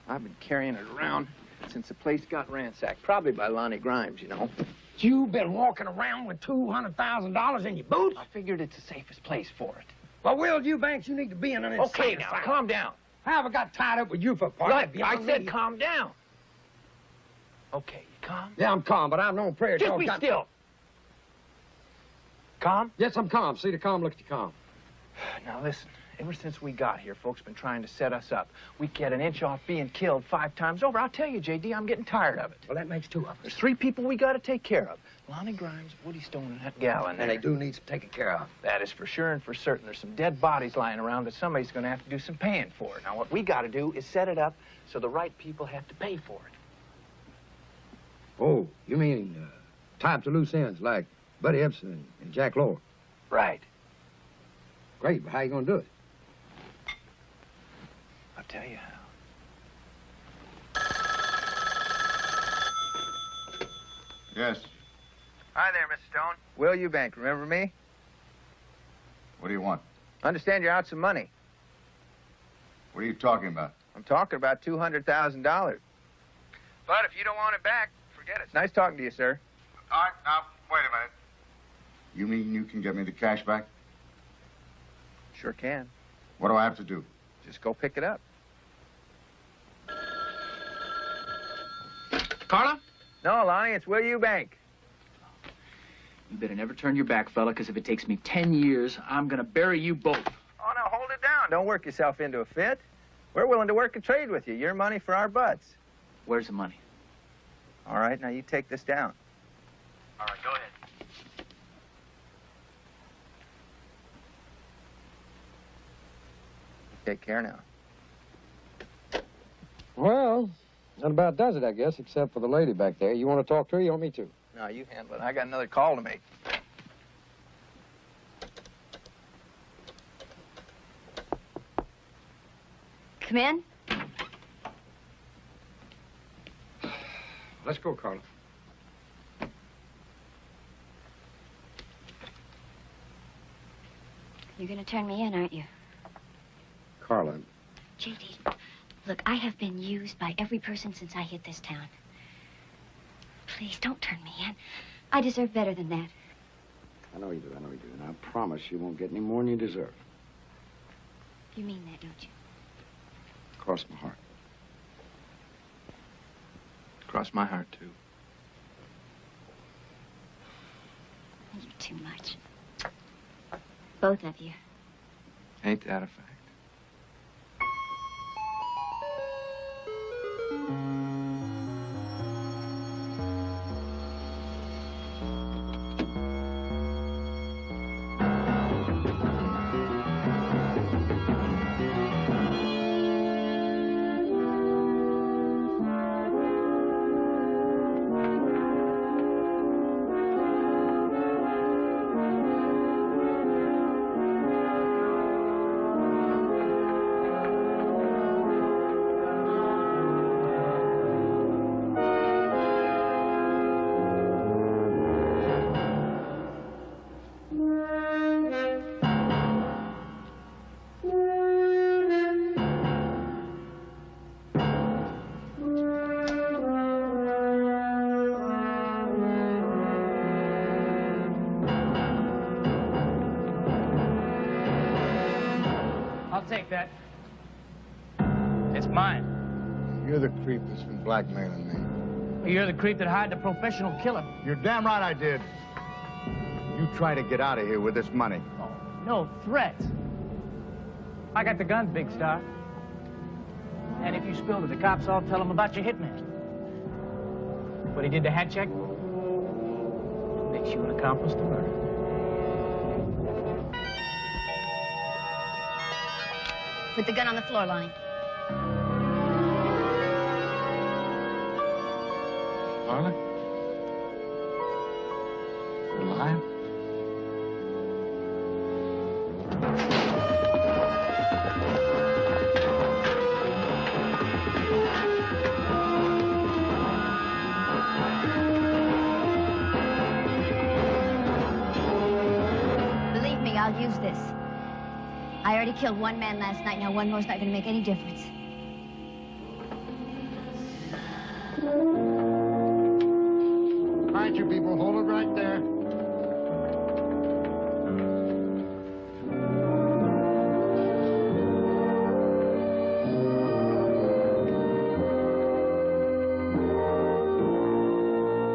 Speaker 17: I've been carrying it around since the place got ransacked. Probably by Lonnie Grimes, you know.
Speaker 6: You've been walking around with $200,000 in your boots?
Speaker 17: I figured it's the safest place for it.
Speaker 6: Well, Will, you banks, you need to be in an
Speaker 17: Okay,
Speaker 6: insane
Speaker 17: now,
Speaker 6: asylum.
Speaker 17: calm down.
Speaker 6: I haven't got tied up with you for a part.
Speaker 17: Look, I said calm down. Okay, you calm?
Speaker 6: Yeah, I'm calm, but I've known prayer
Speaker 17: Just
Speaker 6: dogs
Speaker 17: be
Speaker 6: got...
Speaker 17: still. Calm?
Speaker 6: Yes, I'm calm. See the calm, look at the calm.
Speaker 17: Now, listen. Ever since we got here, folks been trying to set us up. We get an inch off being killed 5 times over. I'll tell you, J.D., I'm getting tired of it.
Speaker 6: Well, that makes 2 of us.
Speaker 17: There's 3 people we got to take care of. Lonnie Grimes, Woody Stone, and that gal in there.
Speaker 6: And they do need some taking care of.
Speaker 17: That is for sure and for certain. There's some dead bodies lying around that somebody's going to have to do some paying for. Now, what we got to do is set it up so the right people have to pay for it.
Speaker 6: Oh, you mean tie up to loose ends like Buddy Epson and Jack Lohr?
Speaker 17: Right.
Speaker 6: Great, but how you going to do it?
Speaker 17: I'll tell you how.
Speaker 5: Yes.
Speaker 17: Hi there, Mr. Stone. Will Eubank, remember me?
Speaker 5: What do you want?
Speaker 17: Understand you're out some money.
Speaker 5: What are you talking about?
Speaker 17: I'm talking about $200,000. But if you don't want it back, forget it. It's nice talking to you, sir.
Speaker 5: All right, now, wait a minute. You mean you can get me the cash back?
Speaker 17: Sure can.
Speaker 5: What do I have to do?
Speaker 17: Just go pick it up. Carla? No, Lonnie, it's Will Eubank.
Speaker 11: You better never turn your back, fella, because if it takes me 10 years, I'm gonna bury you both.
Speaker 17: Oh, now, hold it down. Don't work yourself into a fit. We're willing to work a trade with you. Your money for our butts.
Speaker 11: Where's the money?
Speaker 17: All right, now you take this down.
Speaker 11: All right, go ahead.
Speaker 17: Take care now.
Speaker 6: Well, that about does it, I guess, except for the lady back there. You want to talk to her? You want me to?
Speaker 17: No, you handle it. I got another call to make.
Speaker 2: Come in.
Speaker 6: Let's go, Carla.
Speaker 2: You're going to turn me in, aren't you?
Speaker 6: Carla.
Speaker 2: J.D., look, I have been used by every person since I hit this town. Please, don't turn me in. I deserve better than that.
Speaker 6: I know you do, and I promise you won't get any more than you deserve.
Speaker 2: You mean that, don't you?
Speaker 17: Cross my heart. Cross my heart, too.
Speaker 2: You're too much. Both of you.
Speaker 17: Ain't that a fact?
Speaker 4: I'll take that. It's mine.
Speaker 5: You're the creep that's been blackmailing me.
Speaker 4: You're the creep that hired the professional killer.
Speaker 5: You're damn right I did. You try to get out of here with this money.
Speaker 4: Oh, no threats. I got the guns, Big Star. And if you spill to the cops, I'll tell them about your hitman. What he did to hat check makes you an accomplice to murder.
Speaker 2: Put the gun on the floor, Lonnie.
Speaker 5: Harlan? Alive?
Speaker 2: Believe me, I'll use this. I already killed one man last night. Now one more's not going to make any difference.
Speaker 5: All right, you people, hold it right there.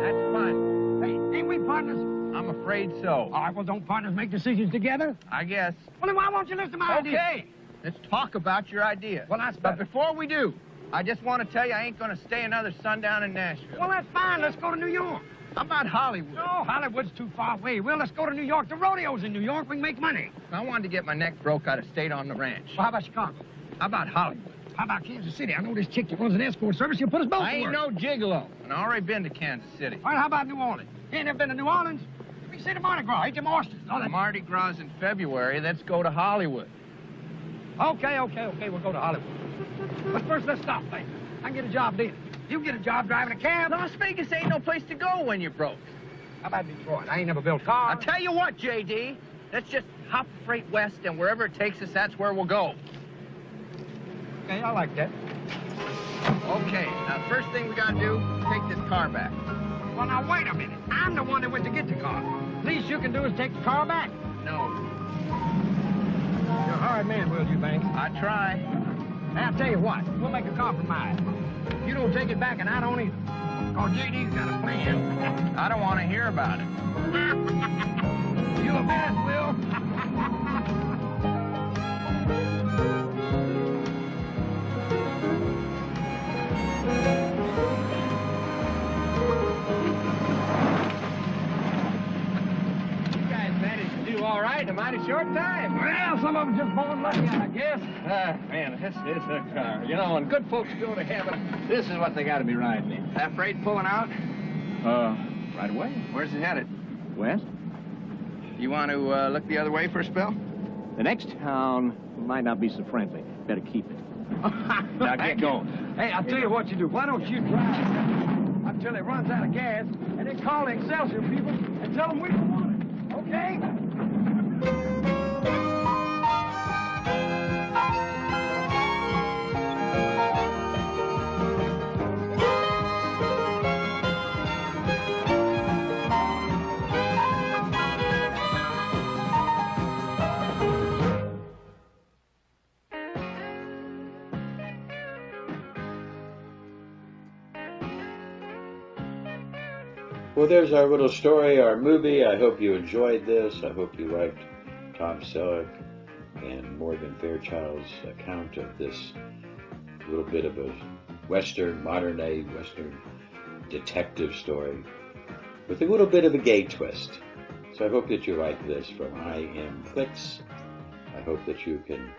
Speaker 6: That's fine. Hey, ain't we partners?
Speaker 17: I'm afraid so.
Speaker 6: All right, well, don't partners make decisions together?
Speaker 17: I guess.
Speaker 6: Well, then why won't you listen to my idea?
Speaker 17: Okay. Let's talk about your idea.
Speaker 6: Well, that's
Speaker 17: But
Speaker 6: better.
Speaker 17: before we do, I just want to tell you I ain't going to stay another sundown in Nashville.
Speaker 6: Well, that's fine. Let's go to New York.
Speaker 17: How about Hollywood?
Speaker 6: No, Hollywood's too far away. Well, let's go to New York. The rodeo's in New York. We can make money.
Speaker 17: I wanted to get my neck broke out of state on the ranch.
Speaker 6: Well, how about Chicago?
Speaker 17: How about Hollywood?
Speaker 6: How about Kansas City? I know this chick that runs an escort service. She'll put us both
Speaker 17: I
Speaker 6: to
Speaker 17: ain't
Speaker 6: work.
Speaker 17: no gigolo, and I already been to Kansas City.
Speaker 6: All right, how about New Orleans? You ain't never been to New Orleans? We can see the Mardi Gras. Eat them oysters. All that.
Speaker 17: Mardi Gras in February. Let's go to Hollywood.
Speaker 6: Okay, we'll go to Hollywood. But first, let's stop things. I can get a job there. You get a job driving a cab.
Speaker 17: Las Vegas ain't no place to go when you're broke.
Speaker 6: How about Detroit? I ain't never built cars.
Speaker 17: I'll tell you what, J.D. Let's just hop freight west, and wherever it takes us, that's where we'll go.
Speaker 6: Okay, I like that.
Speaker 17: Okay, now the first thing we gotta do is take this car back.
Speaker 6: Well, now, wait a minute. I'm the one that went to get the car. Least you can do is take the car back.
Speaker 17: No.
Speaker 6: You're a hard man, Will Eubanks.
Speaker 17: I try.
Speaker 6: Hey, I'll tell you what. We'll make a compromise. You don't take it back, and I don't either. Cause J.D.'s got a plan.
Speaker 17: I don't want to hear about it.
Speaker 6: You a mess, Will.
Speaker 12: You guys managed to do all right in a mighty short time.
Speaker 6: Well, some of them just born lucky, I guess.
Speaker 12: Man, this is a car. You know, when good folks go to heaven, this is what they got to be riding in.
Speaker 17: That freight pulling out?
Speaker 12: Right away.
Speaker 17: Where's it headed?
Speaker 12: West.
Speaker 17: You want to look the other way for a spell?
Speaker 12: The next town might not be so friendly. Better keep it. Now get going.
Speaker 6: Hey, I'll tell you what you do. Why don't you drive until it runs out of gas, and then call the Excelsior people and tell them we don't want it, okay?
Speaker 1: Well, there's our little story, our movie. I hope you enjoyed this. I hope you liked Tom Selleck and Morgan Fairchild's account of this little bit of a Western, modern-day Western detective story with a little bit of a gay twist. So I hope that you like this from I Am Flicks. I hope that you can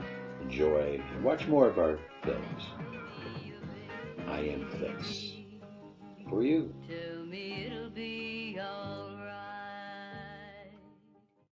Speaker 1: enjoy and watch more of our films. I Am Flicks. For you.
Speaker 13: Tell me it'll be